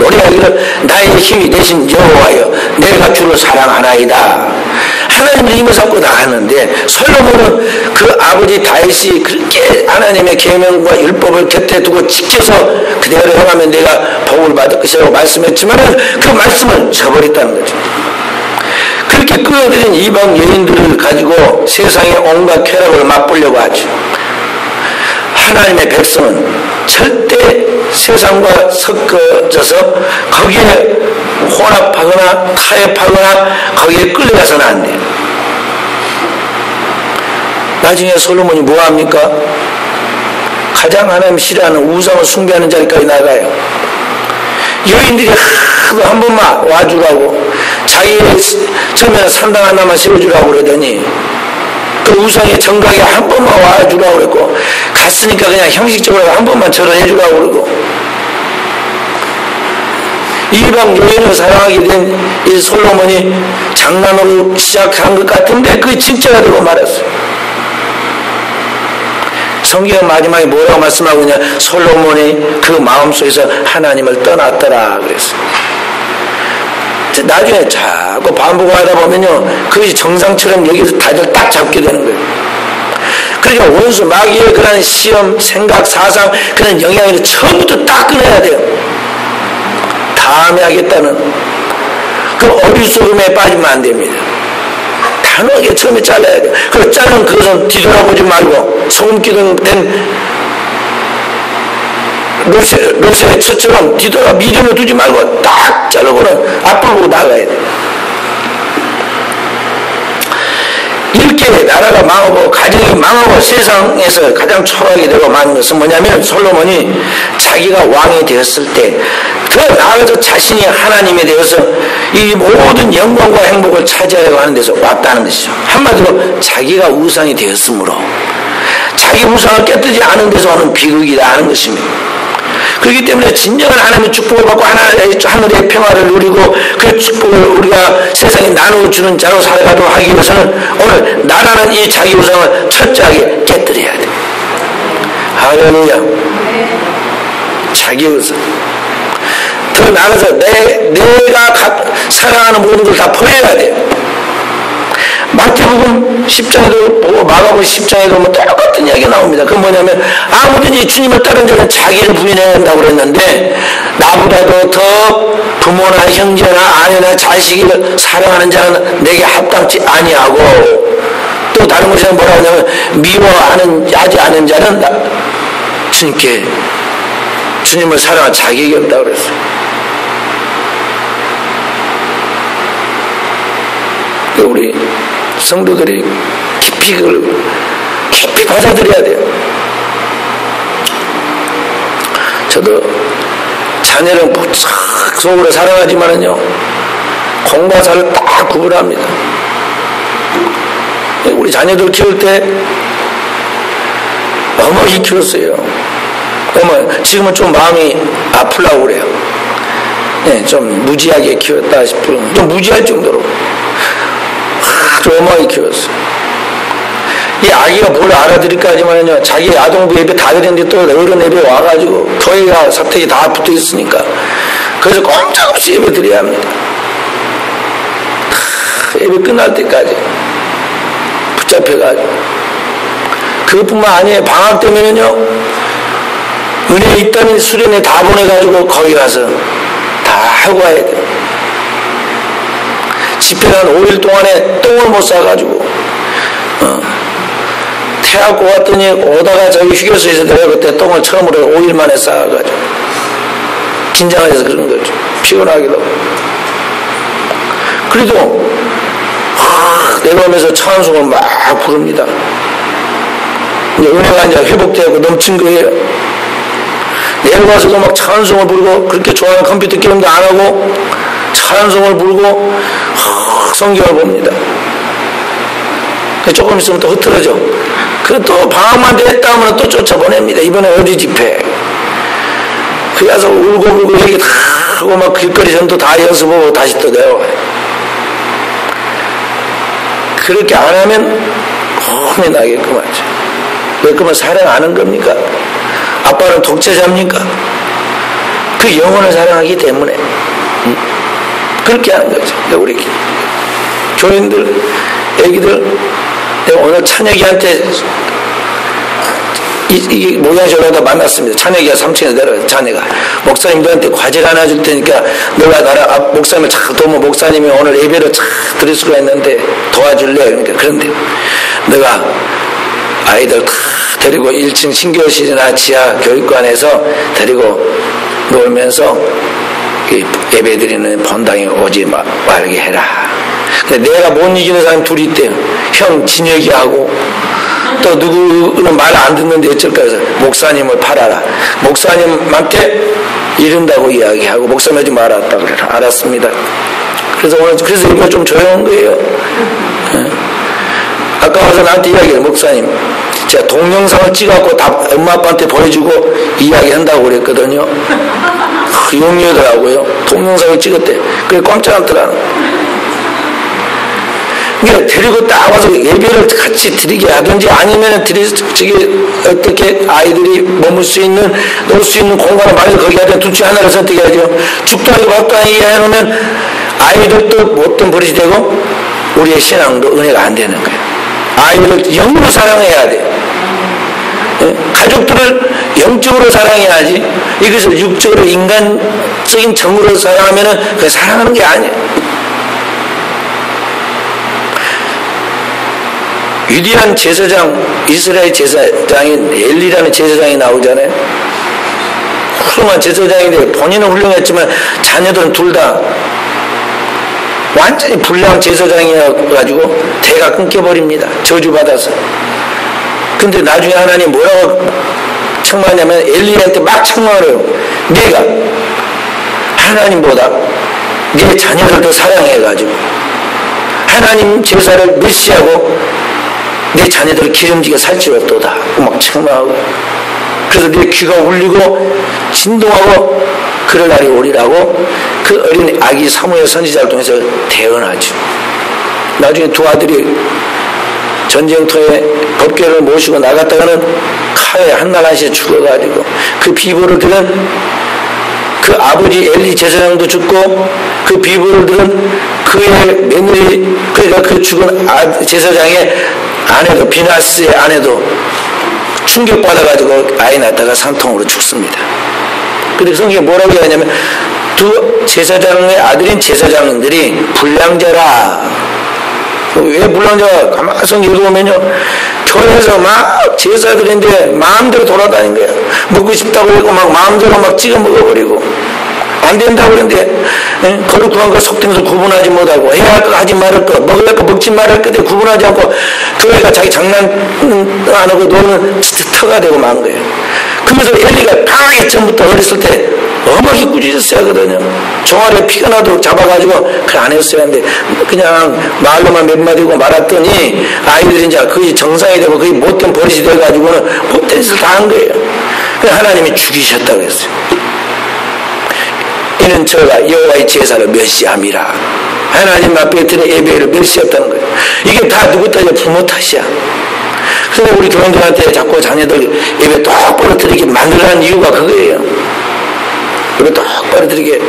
노래하기를 나의 힘이 대신 여호와여 내가 주를 사랑하나이다. 하나님의 힘을 삼고 나갔는데 솔로몬은 그 아버지 다윗이 그렇게 하나님의 계명과 율법을 곁에 두고 지켜서 그대로 행하면 내가 복을 받을 것이라고 말씀했지만 그 말씀을 저버렸다는 거죠. 그렇게 끌어들인 이방 여인들을 가지고 세상의 온갖 쾌락을 맛보려고 하죠. 하나님의 백성은 절대 세상과 섞어져서 거기에 혼합하거나 타협하거나 거기에 끌려가서는 안 돼요. 나중에 솔로몬이 뭐합니까? 가장 하나님 싫어하는 우상을 숭배하는 자리까지 나가요. 여인들이 하도 한 번만 와주라고 자기 처음에 산당 하나만 세워주라고 그러더니 그 우상의 정각에 한 번만 와주라고 그랬고 갔으니까 그냥 형식적으로 한 번만 절언해주라고 그러고 이방 여인을 사랑하게 된 이 솔로몬이 장난으로 시작한 것 같은데 그게 진짜가 되고 말았어요. 성경 마지막에 뭐라고 말씀하고 있냐? 솔로몬이 그 마음속에서 하나님을 떠났더라 그랬어요. 나중에 자꾸 반복하다 보면요 그것이 정상처럼 여기서 다들 딱 잡게 되는 거예요. 그러니까 원수 마귀의 그런 시험, 생각, 사상 그런 영향을 처음부터 딱 끊어야 돼요. 다음에 하겠다는 그 어리석음에 빠지면 안 됩니다. 단호하게 처음에 잘라야 돼요. 그리고 자른 그것은 뒤돌아보지 말고 소금기둥 된 로세의 처처럼 뒤돌아 미련을 두지 말고 딱 자르고는 앞을 보고 나가야 돼요. 이렇게 나라가 망하고 가정이 망하고 세상에서 가장 초라하게 되고 마는 것은 뭐냐면 솔로몬이 자기가 왕이 되었을 때 더 나아가서 자신이 하나님에 대해서 이 모든 영광과 행복을 차지하려고 하는 데서 왔다는 것이죠. 한마디로 자기가 우상이 되었으므로 자기 우상을 깨뜨리지 않은 데서 오는 비극이다 하는 것입니다. 그렇기 때문에 진정한 하나님의 축복을 받고 하늘의 평화를 누리고 그 축복을 우리가 세상에 나누어주는 자로 살아가도록 하기 위해서는 오늘 나라는 이 자기 우상을 철저하게 깨뜨려야 돼. 할렐루야. 자기 우상. 더 나아가서 내가 사랑하는 모든 걸 다 버려야 돼. 마태복음 10장에도 보고 마가복음 10장에도 뭐 똑같은 이야기가 나옵니다. 그건 뭐냐면 아무든지 주님을 따른 자는 자기를 부인해야 한다고 그랬는데 나보다도 더 부모나 형제나 아내나 자식을 사랑하는 자는 내게 합당치 아니하고 또 다른 곳에는 뭐라고 하냐면 미워하지 않은 자는 주님을 사랑할 자격이 없다고 그랬어요. 우리 성도들이 깊이 받아들여야 돼요. 저도 자녀를 무척 속으로 사랑하지만은요 공과사를 딱 구분합니다. 우리 자녀들 키울 때 어머니 키웠어요. 지금은 좀 마음이 아프려고 그래요. 네, 좀 무지하게 키웠다 싶은 좀 무지할 정도로 어마어마하게 키웠어요. 이 아기가 뭘 알아들을까 하지만요 자기 아동부 예배 다 드렸는데 또 어른 예배 와가지고 교회가 사택이 다 붙어 있으니까 그래서 꼼짝없이 예배 드려야 합니다. 예배 끝날 때까지 붙잡혀가지고. 그것뿐만 아니에요. 방학 때면은요, 은혜 있다는 수련회 다 보내가지고 거기 가서 다 하고 와야 돼요. 집회한 5일 동안에 똥을 못 싸가지고 태학고 왔더니 오다가 저기 휴게소에서 내가 그때 똥을 처음으로 5일 만에 싸가지고 긴장해서 그런 거죠. 피곤하기도. 그래도 내려오면서 찬송을 막 부릅니다. 이제 은혜가 이제 회복되고 넘친 거예요. 내려가서도 막 찬송을 부르고, 그렇게 좋아하는 컴퓨터 게임도 안 하고 찬송을 부르고 성경을 봅니다. 조금 있으면 또 흐트러져. 그리고 또 방학만 됐다 하면 또 쫓아보냅니다. 이번에 어디 집회. 그 가서 울고 얘기 다 하고 막 길거리 전도 다 연습하고 다시 또 내려와요. 그렇게 안 하면 혼이 나게끔 하죠. 왜 그러면 사랑하는 겁니까? 아빠는 독재자입니까? 그 영혼을 사랑하기 때문에 그렇게 하는 거죠. 우리 교인들, 애기들, 내가 오늘 찬혁이한테 이 모양쇼에다 만났습니다. 찬혁이가 3층에 내려가서 자네가 목사님들한테 과제를 하나 줄 테니까 너가 나랑 목사님을 잘 도우면 목사님이 오늘 예배를 잘 드릴 수가 있는데 도와줄래? 그러니까 그런데 너가 아이들 다 데리고 1층 신교실이나 지하 교육관에서 데리고 놀면서 예배 드리는 본당에 오지 말게 해라. 근데 내가 못 이기는 사람이 둘이 있대요. 형 진혁이하고 또 누구는 말 안 듣는데 어쩔까 해서 목사님을 팔아라. 목사님한테 이른다고 이야기하고 목사님 하지 말았다 그래라. 알았습니다. 그래서 오늘 그래서 이거 좀 조용한 거예요. 아까 와서 나한테 이야기해요. 목사님 제가 동영상을 찍어갖고 다 엄마 아빠한테 보여주고 이야기한다고 그랬거든요. 용이더라고요. 동영상을 찍었대. 그게 깜짝 놀랐더라고요. 그러니까 데리고 딱 와서 예배를 같이 드리게 하든지 아니면 어떻게 아이들이 머물 수 있는, 놀 수 있는 공간을 마련해서 거기 하든 둘 중 하나를 선택해야죠. 죽도 아니고 밥도 아니게 해놓으면 아이들도 못된 버릇이 되고 우리의 신앙도 은혜가 안 되는 거예요. 아이들을 영으로 사랑해야 돼요. 가족들을 영적으로 사랑해야지 이것을 육적으로 인간적인 정으로 사랑하면은 그게 사랑하는 게 아니에요. 위대한 제사장, 이스라엘 제사장인 엘리라는 제사장이 나오잖아요. 훌륭한 제사장인데 본인은 훌륭했지만 자녀들은 둘 다 완전히 불량 제사장이어가지고 대가 끊겨버립니다. 저주받아서. 근데 나중에 하나님 뭐라고 청망하냐면 엘리한테 막 청망을 해요. 네가 하나님보다 네 자녀들도 사랑해가지고 하나님 제사를 멸시하고 내 자녀들을 기름지게 살찌웠도다. 막 책망하고. 그래서 내 귀가 울리고 진동하고 그럴 날이 오리라고 그 어린 아기 사무엘 선지자를 통해서 대언하죠. 나중에 두 아들이 전쟁터에 법궤를 모시고 나갔다가는 칼에 한날 한시에 죽어가지고 그 비보를 들은 그 아버지 엘리 제사장도 죽고 그 비보를 들은 그의 며느리, 그러니까 그 죽은 제사장의 아내도, 비나스의 아내도 충격받아가지고 아이 낳다가 산통으로 죽습니다. 근데 성경에 뭐라고 하냐면 두 제사장의 아들인 제사장들이 불량자라. 왜 불량자가? 가만히 성경 읽어보면요, 교회에서 막 제사들인데 마음대로 돌아다닌 거야. 먹고 싶다고 하고 막 마음대로 막 찍어 먹어버리고 안 된다고 그러는데 거룩한 거 속된 거 구분하지 못하고 해야 할 거 하지 말을 거, 먹을 거 먹지 말을 거에 구분하지 않고 교회가 자기 장난 안 하고 노는 터가 되고 만 거예요. 그래서 엘리가 강하게 전부터 어렸을 때 어마어마하게 꾸짖었어야 하거든요. 종아리에 피가 나도록 잡아가지고 그래 안 했어야 하는데 그냥 말로만 몇 마디고 말았더니 아이들이 이제 거의 정상이 되고 거의 못된 버릇이 돼가지고는 못된 짓을 다 한 거예요. 그래서 하나님이 죽이셨다고 했어요. 이는 저가 여호와의 제사를 멸시함이라. 하나님 앞에 드린 예배를 멸시했다는 거예요. 이게 다 누구 탓이야? 부모 탓이야. 그래서 우리 교인들한테 자꾸 자녀들 예배 똑바로 드리게 만들라는 이유가 그거예요. 우리 똑바로 드리게.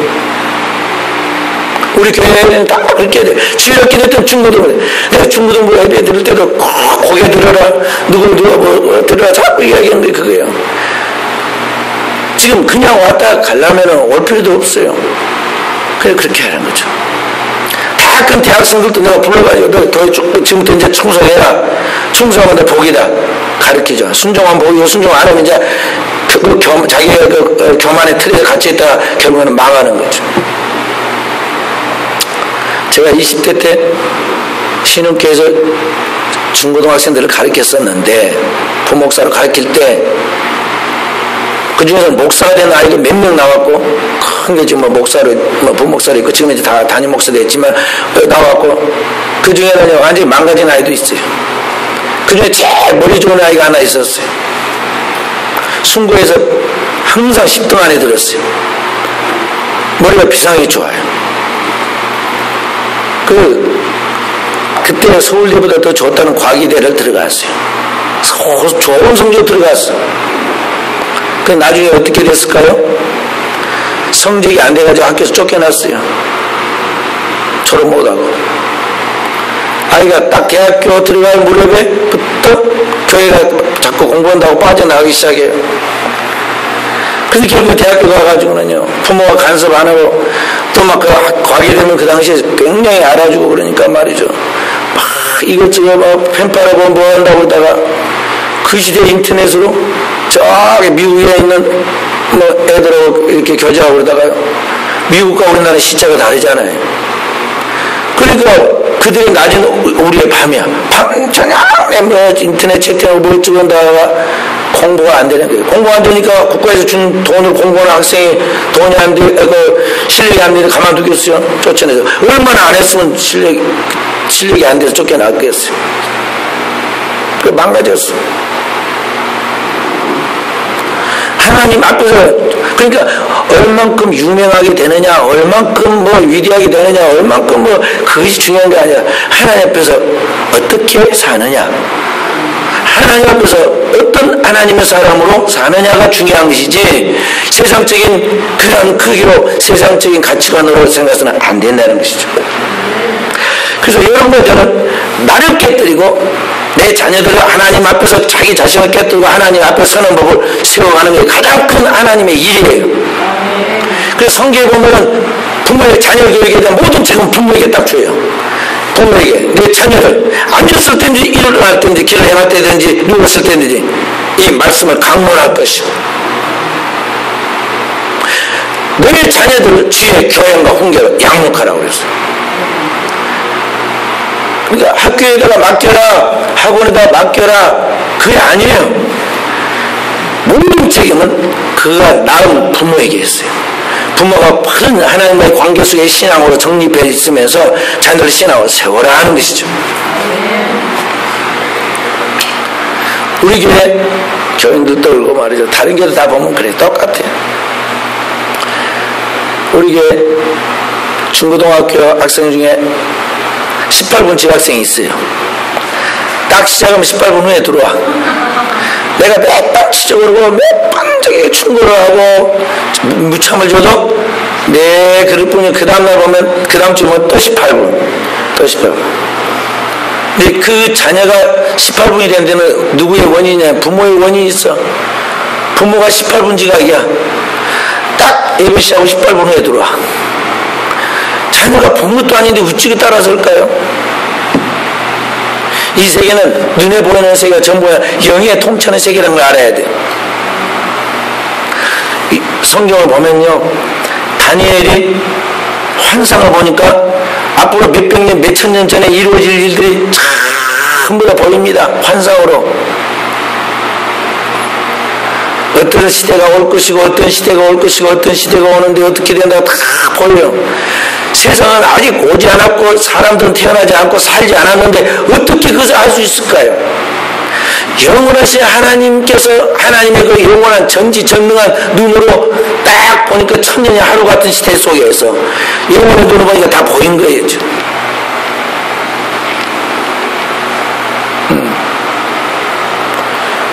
우리 교회는 다 그렇게 해야 돼. 주일날 기도 때 중고등부. 내가 중고등부 예배 드릴 때도 고개 들어라. 누가 들어라. 자꾸 이야기하는 게 그거예요. 지금 그냥 왔다 가려면 올 필요도 없어요. 그래, 그렇게 하는 거죠. 다 큰 대학생들도 내가 불러가지고 너 지금부터 이제 충성해라. 충성하면 내 복이다. 가르치죠. 순종하면 복이고 순종 안 하면 이제 자기가 교만의 틀에 갇혀 있다가 결국에는 망하는 거죠. 제가 20대 때 신흥교에서 중고등학생들을 가르쳤었는데 부목사로 가르칠 때 그 중에서 목사가 된 아이도 몇 명 나왔고 큰 게 지금 목사로 부목사로 있고 지금 이제 다 담임 목사도 했지만 나왔고 그 중에는 완전히 망가진 아이도 있어요. 그 중에 제일 머리 좋은 아이가 하나 있었어요. 순고에서 항상 10등 안에 들었어요. 머리가 비상하게 좋아요. 그때 서울대보다 더 좋다는 과기대를 들어갔어요. 좋은 성적 들어갔어. 그 나중에 어떻게 됐을까요? 성적이 안 돼가지고 학교에서 쫓겨났어요. 졸업 못하고. 아이가 딱 대학교 들어갈 무렵에부터 교회가 자꾸 공부한다고 빠져나가기 시작해요. 그래서 결국 대학교 가가지고는요, 부모가 간섭 안 하고 또 막 과기되면 그 당시에 굉장히 알아주고 그러니까 말이죠. 막 이것저것 막 펜팔하고 뭐 한다고 그러다가 그 시대 인터넷으로 저기 미국에 있는 뭐 애들하고 이렇게 교제하고 그러다가요. 미국과 우리나라 시차가 다르잖아요. 그러니까 그들이 낮은 우리의 밤이야. 밤 저녁 뭐 인터넷 채팅하고 뭐 찍은다가 공부가 안 되는 거예요. 공부 안 되니까 국가에서 준 돈을 공부하는 학생이 돈이 안 돼, 실력이 안 되니까 가만두겠어요. 쫓아내서. 얼마나 안 했으면 실력이 안 돼서 쫓겨나겠어요. 그 망가졌어. 하나님 앞에서, 그러니까 얼만큼 유명하게 되느냐, 얼만큼 뭐 위대하게 되느냐, 얼만큼 뭐 그것이 중요한 게 아니라 하나님 앞에서 어떻게 사느냐, 하나님 앞에서 어떤 하나님의 사람으로 사느냐가 중요한 것이지 세상적인 그런 크기로 세상적인 가치관으로 생각해서는 안 된다는 것이죠. 그래서 여러분들 저는 나를 깨뜨리고 내 자녀들을 하나님 앞에서 자기 자신을 깨뜨리고 하나님 앞에 서는 법을 세워가는 게 가장 큰 하나님의 일이에요. 그래서 성경에 보면은 부모의 자녀 교육에 대한 모든 책은 부모에게 딱 줘요. 부모에게 내 자녀를 앉았을 때든지 일어날 때든지 길을 행할 때든지 누웠을 때든지 이 말씀을 강론할 것이고 너희 자녀들을 주의 교양과 훈계로 양육하라고 그랬어요. 그러니까 학교에다가 맡겨라, 학원에다가 맡겨라, 그게 아니에요. 모든 책임은 그가 낳은 부모에게 있어요. 부모가 큰 하나님과의 관계 속에 신앙으로 정립해 있으면서 자녀들 신앙을 세워라 하는 것이죠. 우리 교회 교인들도 그러고 말이죠. 다른 교회도 다 보면 그래, 똑같아요. 우리 교회 중고등학교 학생 중에 18분 지각생이 있어요. 딱 시작하면 18분 후에 들어와. 내가 몇 번 지적으로 몇 번 저기 충고를 하고 무참을 줘도 네 그럴 뿐이 그 다음날 보면 그 다음 주에 또 18분 또 18분. 근데 그 자녀가 18분이 된 데는 누구의 원인이냐? 부모의 원인이 있어. 부모가 18분 지각이야. 딱 예배 시작하고 18분 후에 들어와. 자녀가 본 것도 아닌데 우찌게 따라설까요? 이 세계는 눈에 보이는 세계가 전부가 영의 통치하는 세계라는 걸 알아야 돼요. 이 성경을 보면요, 다니엘이 환상을 보니까 앞으로 몇백 년, 몇천 년 전에 이루어질 일들이 전부 다 보입니다. 환상으로. 어떤 시대가 올 것이고 어떤 시대가 올 것이고 어떤 시대가 오는데 어떻게 된다고 다 보여요. 세상은 아직 오지 않았고 사람들은 태어나지 않고 살지 않았는데 어떻게 그것을 알 수 있을까요? 영원하신 하나님께서 하나님의 그 영원한 전지전능한 눈으로 딱 보니까 천년이 하루 같은 시대 속에서 영원한 눈으로 보니까 다 보인 거예요.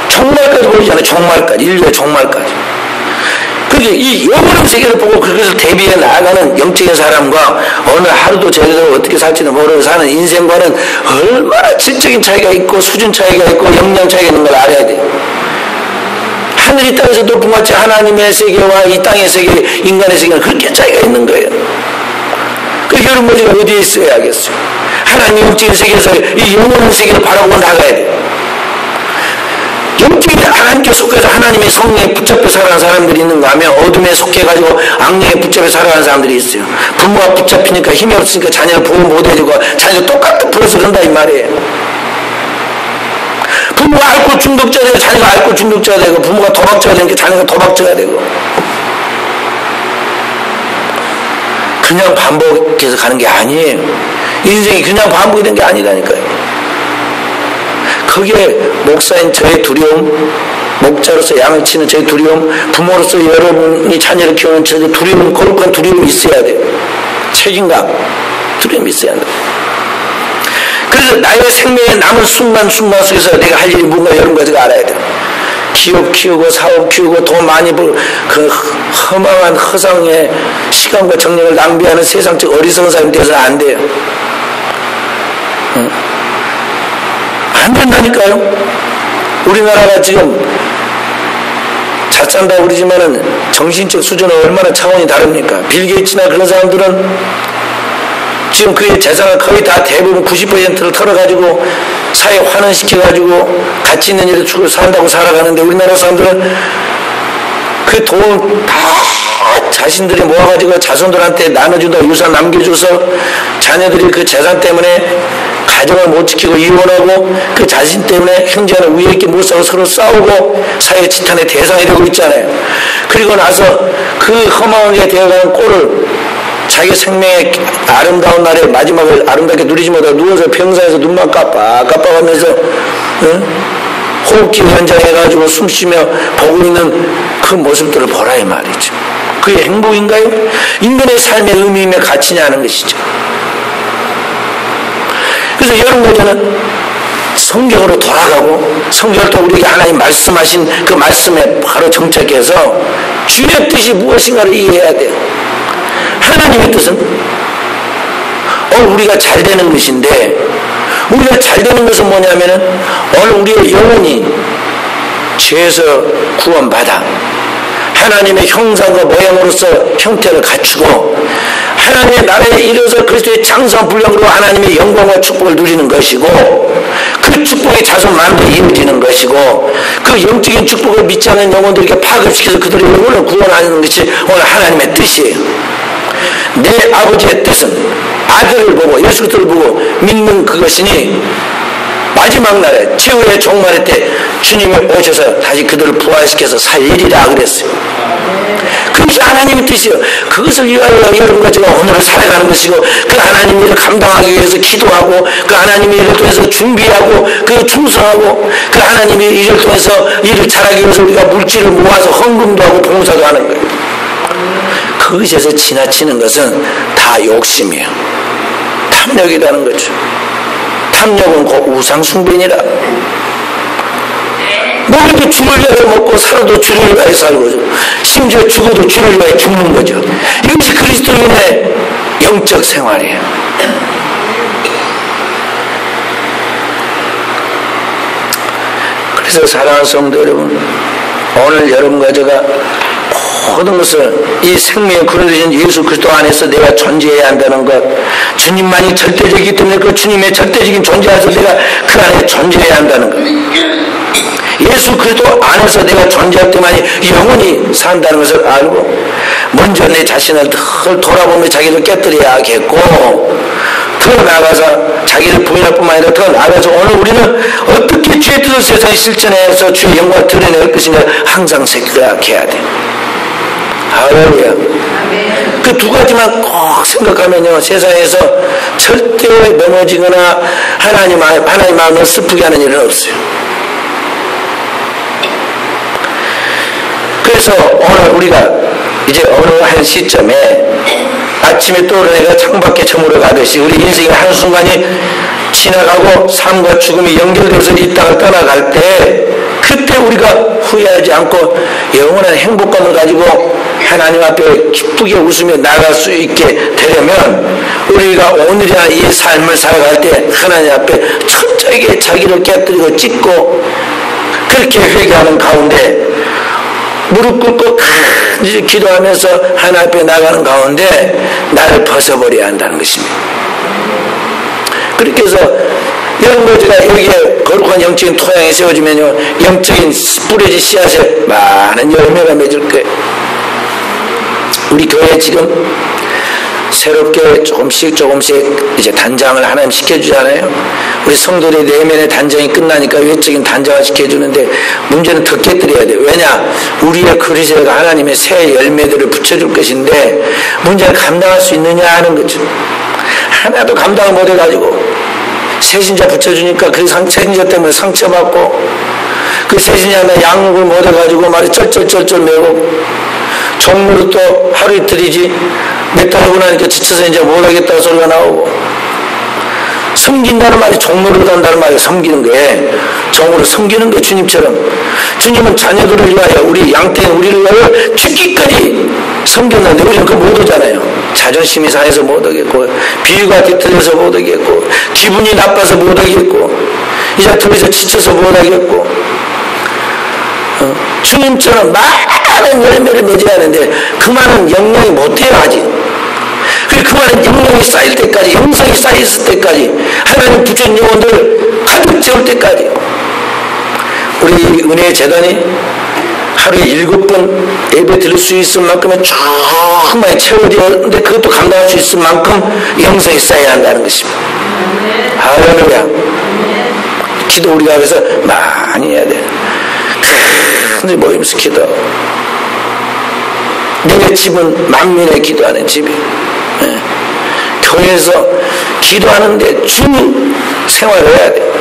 종말까지 보이잖아요. 종말까지, 인류의 종말까지. 그 그게 이 영원한 세계를 보고 그것을 대비해 나아가는 영적인 사람과 어느 하루도 제대로 어떻게 살지는 모르고 사는 인생과는 얼마나 질적인 차이가 있고 수준 차이가 있고 역량 차이가 있는 걸 알아야 돼요. 하늘이 땅에서 높은 것 같이 하나님의 세계와 이 땅의 세계, 인간의 세계는 그렇게 차이가 있는 거예요. 그 여러분 우리가 어디에 있어야겠어요? 하나님 영적인 세계에서 이 영원한 세계를 바라보고 나가야 돼요. 영적인 하나님께 속해서 하나님의 성령에 붙잡혀 살아가는 사람들이 있는가 하면 어둠에 속해가지고 악령에 붙잡혀 살아가는 사람들이 있어요. 부모가 붙잡히니까 힘이 없으니까 자녀를 보호 못해주고 자녀가 똑같은 불어서 그런다 이 말이에요. 부모가 알코올 중독자가 되고 자녀가 알코올 중독자가 되고 부모가 도박자가 되니까 자녀가 도박자가 되고 그냥 반복해서 가는 게 아니에요. 인생이 그냥 반복이 된 게 아니라니까요. 거기에 목사인 저의 두려움, 목자로서 양을 치는 저의 두려움, 부모로서 여러분이 자녀를 키우는 저의 두려움, 거룩한 두려움이 있어야 돼요. 책임감, 두려움이 있어야 돼요. 그래서 나의 생명에 남은 순간 속에서 내가 할 일이 뭔가 이런 가지가 알아야 돼요. 기업 키우고 사업 키우고 돈 많이 벌 그 허망한 허상의 시간과 정력을 낭비하는 세상적 어리석은 사람이 되어서는 안 돼요. 안 된다니까요. 우리나라가 지금 잘 산다고 그러지만은 정신적 수준은 얼마나 차원이 다릅니까? 빌 게이츠나 그런 사람들은 지금 그의 재산을 거의 다 대부분 90%를 털어가지고 사회 환원시켜가지고 가치 있는 일을 주고 산다고 살아가는데 우리나라 사람들은 그 돈 다 자신들이 모아가지고 자손들한테 나눠준다고 유산 남겨줘서 자녀들이 그 재산 때문에 가정을 못 지키고 이혼하고 그 자신 때문에 형제는 위에 있게 못 싸고 서로 싸우고 사회 지탄의 대상이 되고 있잖아요. 그리고 나서 그 허망하게 되어가는 꼴을 자기 생명의 아름다운 날에 마지막을 아름답게 누리지 못하고 누워서 병상에서 눈만 깜빡하면서 호흡기 현장해가지고 숨쉬며 보고 있는 그 모습들을 보라 이 말이죠. 그게 행복인가요? 인간의 삶의 의미며 가치냐는 것이죠. 그래서 여러분들은 성경으로 돌아가고 성경을 또 우리에게 하나님 말씀하신 그 말씀에 바로 정착해서 주의 뜻이 무엇인가를 이해해야 돼요. 하나님의 뜻은 오늘 우리가 잘 되는 것인데 우리가 잘 되는 것은 뭐냐면은 오늘 우리의 영혼이 죄에서 구원받아 하나님의 형상과 모양으로서 형태를 갖추고 하나님의 나라에 이르러서 그리스도의 장성한 분량으로 하나님의 영광과 축복을 누리는 것이고 그 축복의 자손만도 이루어지는 것이고 그 영적인 축복을 믿지 않는 영혼들에게 파급시켜서 그들의 영혼을 구원하는 것이 오늘 하나님의 뜻이에요. 내 아버지의 뜻은 아들을 보고 예수 그리스도를 보고 믿는 그것이니 마지막 날에 최후의 종말의 때 주님이 오셔서 다시 그들을 부활시켜서 살리리라 그랬어요. 그것이 하나님의 뜻이요. 그것을 위하여 여러분과 제가 오늘을 살아가는 것이고 그 하나님의 일을 감당하기 위해서 기도하고 그 하나님의 일을 통해서 준비하고 그 충성하고 그 하나님의 일을 통해서 일을 잘하기 위해서 우리가 물질을 모아서 헌금도 하고 봉사도 하는 거예요. 그것에서 지나치는 것은 다 욕심이에요. 탐욕이라는 거죠. 탐욕은 곧 우상숭배니라. 먹어도 주를 위하여 먹고 살아도 주를 위하여 살고 심지어 죽어도 주를 위하여 죽는 거죠. 이것이 그리스도인의 영적 생활이에요. 그래서 사랑하는 성도 여러분, 오늘 여러분과 제가 모든 것을 이 생명의 근원 되신 예수 그리스도 안에서 내가 존재해야 한다는 것, 주님만이 절대적이기 때문에 그 주님의 절대적인 존재 안에서 내가 그 안에 존재해야 한다는 것, 예수 그리스도 안에서 내가 존재할 때만이 영원히 산다는 것을 알고 먼저 내 자신을 늘 돌아보며 자기를 깨뜨려야겠고 더 나아가서 자기를 부인할 뿐만 아니라 더 나아가서 오늘 우리는 어떻게 주의 뜻을 세상에 실천해서 주의 영광을 드러낼 것인가 항상 생각해야 돼. 할렐루야. 그 두 가지만 꼭 생각하면요 세상에서 절대 넘어지거나 하나님 마음을 슬프게 하는 일은 없어요. 그래서 오늘 우리가 이제 어느 한 시점에 아침에 떠오르는 해가 창밖에 저물어 가듯이 우리 인생의 한순간이 지나가고 삶과 죽음이 연결돼서 이 땅을 떠나갈 때 그때 우리가 후회하지 않고 영원한 행복감을 가지고 하나님 앞에 기쁘게 웃으며 나갈 수 있게 되려면 우리가 오늘이나 이 삶을 살아갈 때 하나님 앞에 철저하게 자기를 깨뜨리고 찢고 그렇게 회개하는 가운데 무릎 꿇고 간절히 기도하면서 하나님 앞에 나가는 가운데 나를 벗어버려야 한다는 것입니다. 그렇게 해서 이런 거지가 여기에 거룩한 영적인 토양에 세워지면요 영적인 뿌려진 씨앗에 많은 열매가 맺을 거예요. 우리 교회 지금 새롭게 조금씩 이제 단장을 하나님 시켜주잖아요. 우리 성도들의 내면의 단장이 끝나니까 외적인 단장을 시켜주는데 문제는 더 깨뜨려야 돼요. 왜냐? 우리의 그리스도가 하나님의 새 열매들을 붙여줄 것인데 문제를 감당할 수 있느냐 하는 거죠. 하나도 감당을 못해가지고 새신자 붙여주니까 그 새신자 때문에 상처받고 그 새신자는 양육을 못해가지고 말이 쩔쩔쩔쩔 매고 종로로 또 하루 이틀이지 몇 달 하고 나니까 지쳐서 이제 못하겠다고 소리가 나오고 섬긴다는 말이 종로로 간다는 말이 섬기는 거예요. 종으로 섬기는 거 주님처럼. 주님은 자녀들을 위하여 우리 양떼 우리를 위하여 죽기까지 섬겼는데 우리는 그거 못 오잖아요. 자존심이 상해서 못 오겠고 비유가 뒤틀려서 못 오겠고 기분이 나빠서 못 오겠고 이제 더 이상 지쳐서 못 오겠고 주님처럼 많은 열매를 맺어야 하는데 그 많은 영향이 못해요 아직. 그 많은 영향이 쌓일 때까지 영성이 쌓였을 때까지 하나님 붙여준 영혼들 가득 채울 때까지 우리 은혜의 재단이 하루에 7번 예배 드릴 수 있을 만큼의 충분히 채워지는데 그것도 감당할 수 있을 만큼 영성이 쌓여야 한다는 것입니다. 할렐루야. 기도 우리가 그래서 많이 해야 돼. 큰 모임에서 기도하고 너네 집은 만민의 기도하는 집이에요. 교회에서 기도하는데 주 생활을 해야 돼.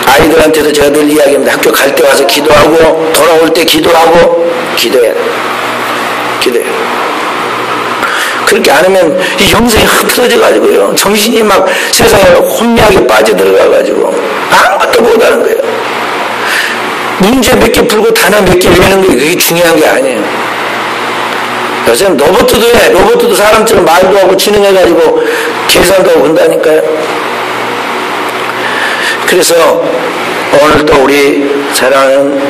아이들한테도 제가 늘 이야기합니다. 학교 갈 때 와서 기도하고 돌아올 때 기도하고 기도해야 돼. 기도해. 그렇게 안 하면 이 영성이 흐트러져 가지고요 정신이 막 세상에 혼미하게 빠져들어가가지고 아무것도 못하는 거예요. 문제 몇 개 풀고 단어 몇 개 외우는 게 그게 중요한 게 아니에요. 요새는 로봇도 해. 로봇도 사람처럼 말도 하고 지능해가지고 계산도 하고 한다니까요. 그래서 오늘 또 우리 사랑하는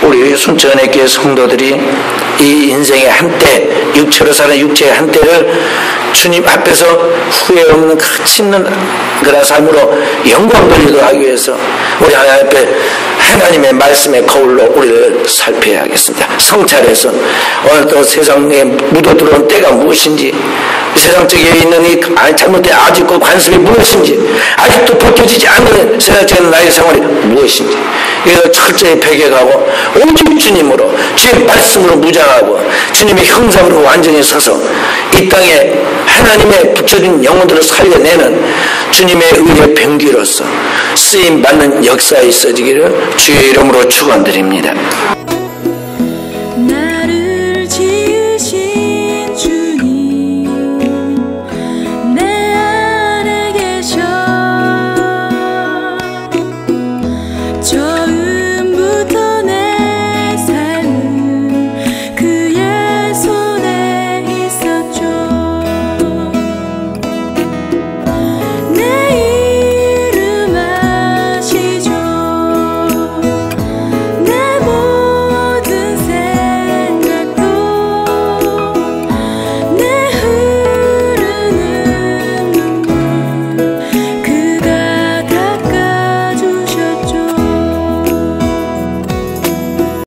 우리 순천의교회 성도들이 이 인생의 한때 육체로 사는 육체의 한때를 주님 앞에서 후회 없는 가치 있는 그런 삶으로 영광 돌리도록 하기 위해서 우리 하나님 앞에 하나님의 말씀의 거울로 우리를 살펴야 하겠습니다. 성찰해서 오늘 또 세상에 묻어들어온 때가 무엇인지 세상 쪽에 있는 이 잘못된 아직도 관습이 무엇인지 아직도 벗겨지지 않는 세상적인 나의 생활이 무엇인지 이걸 철저히 배격하고 오직 주님으로 주의 말씀으로 무장하고 주님의 형상으로 완전히 서서 이 땅에 하나님의 붙여진 영혼들을 살려내는 주님의 의의 병기로서 쓰임받는 역사에 있어지기를 주의 이름으로 축원드립니다.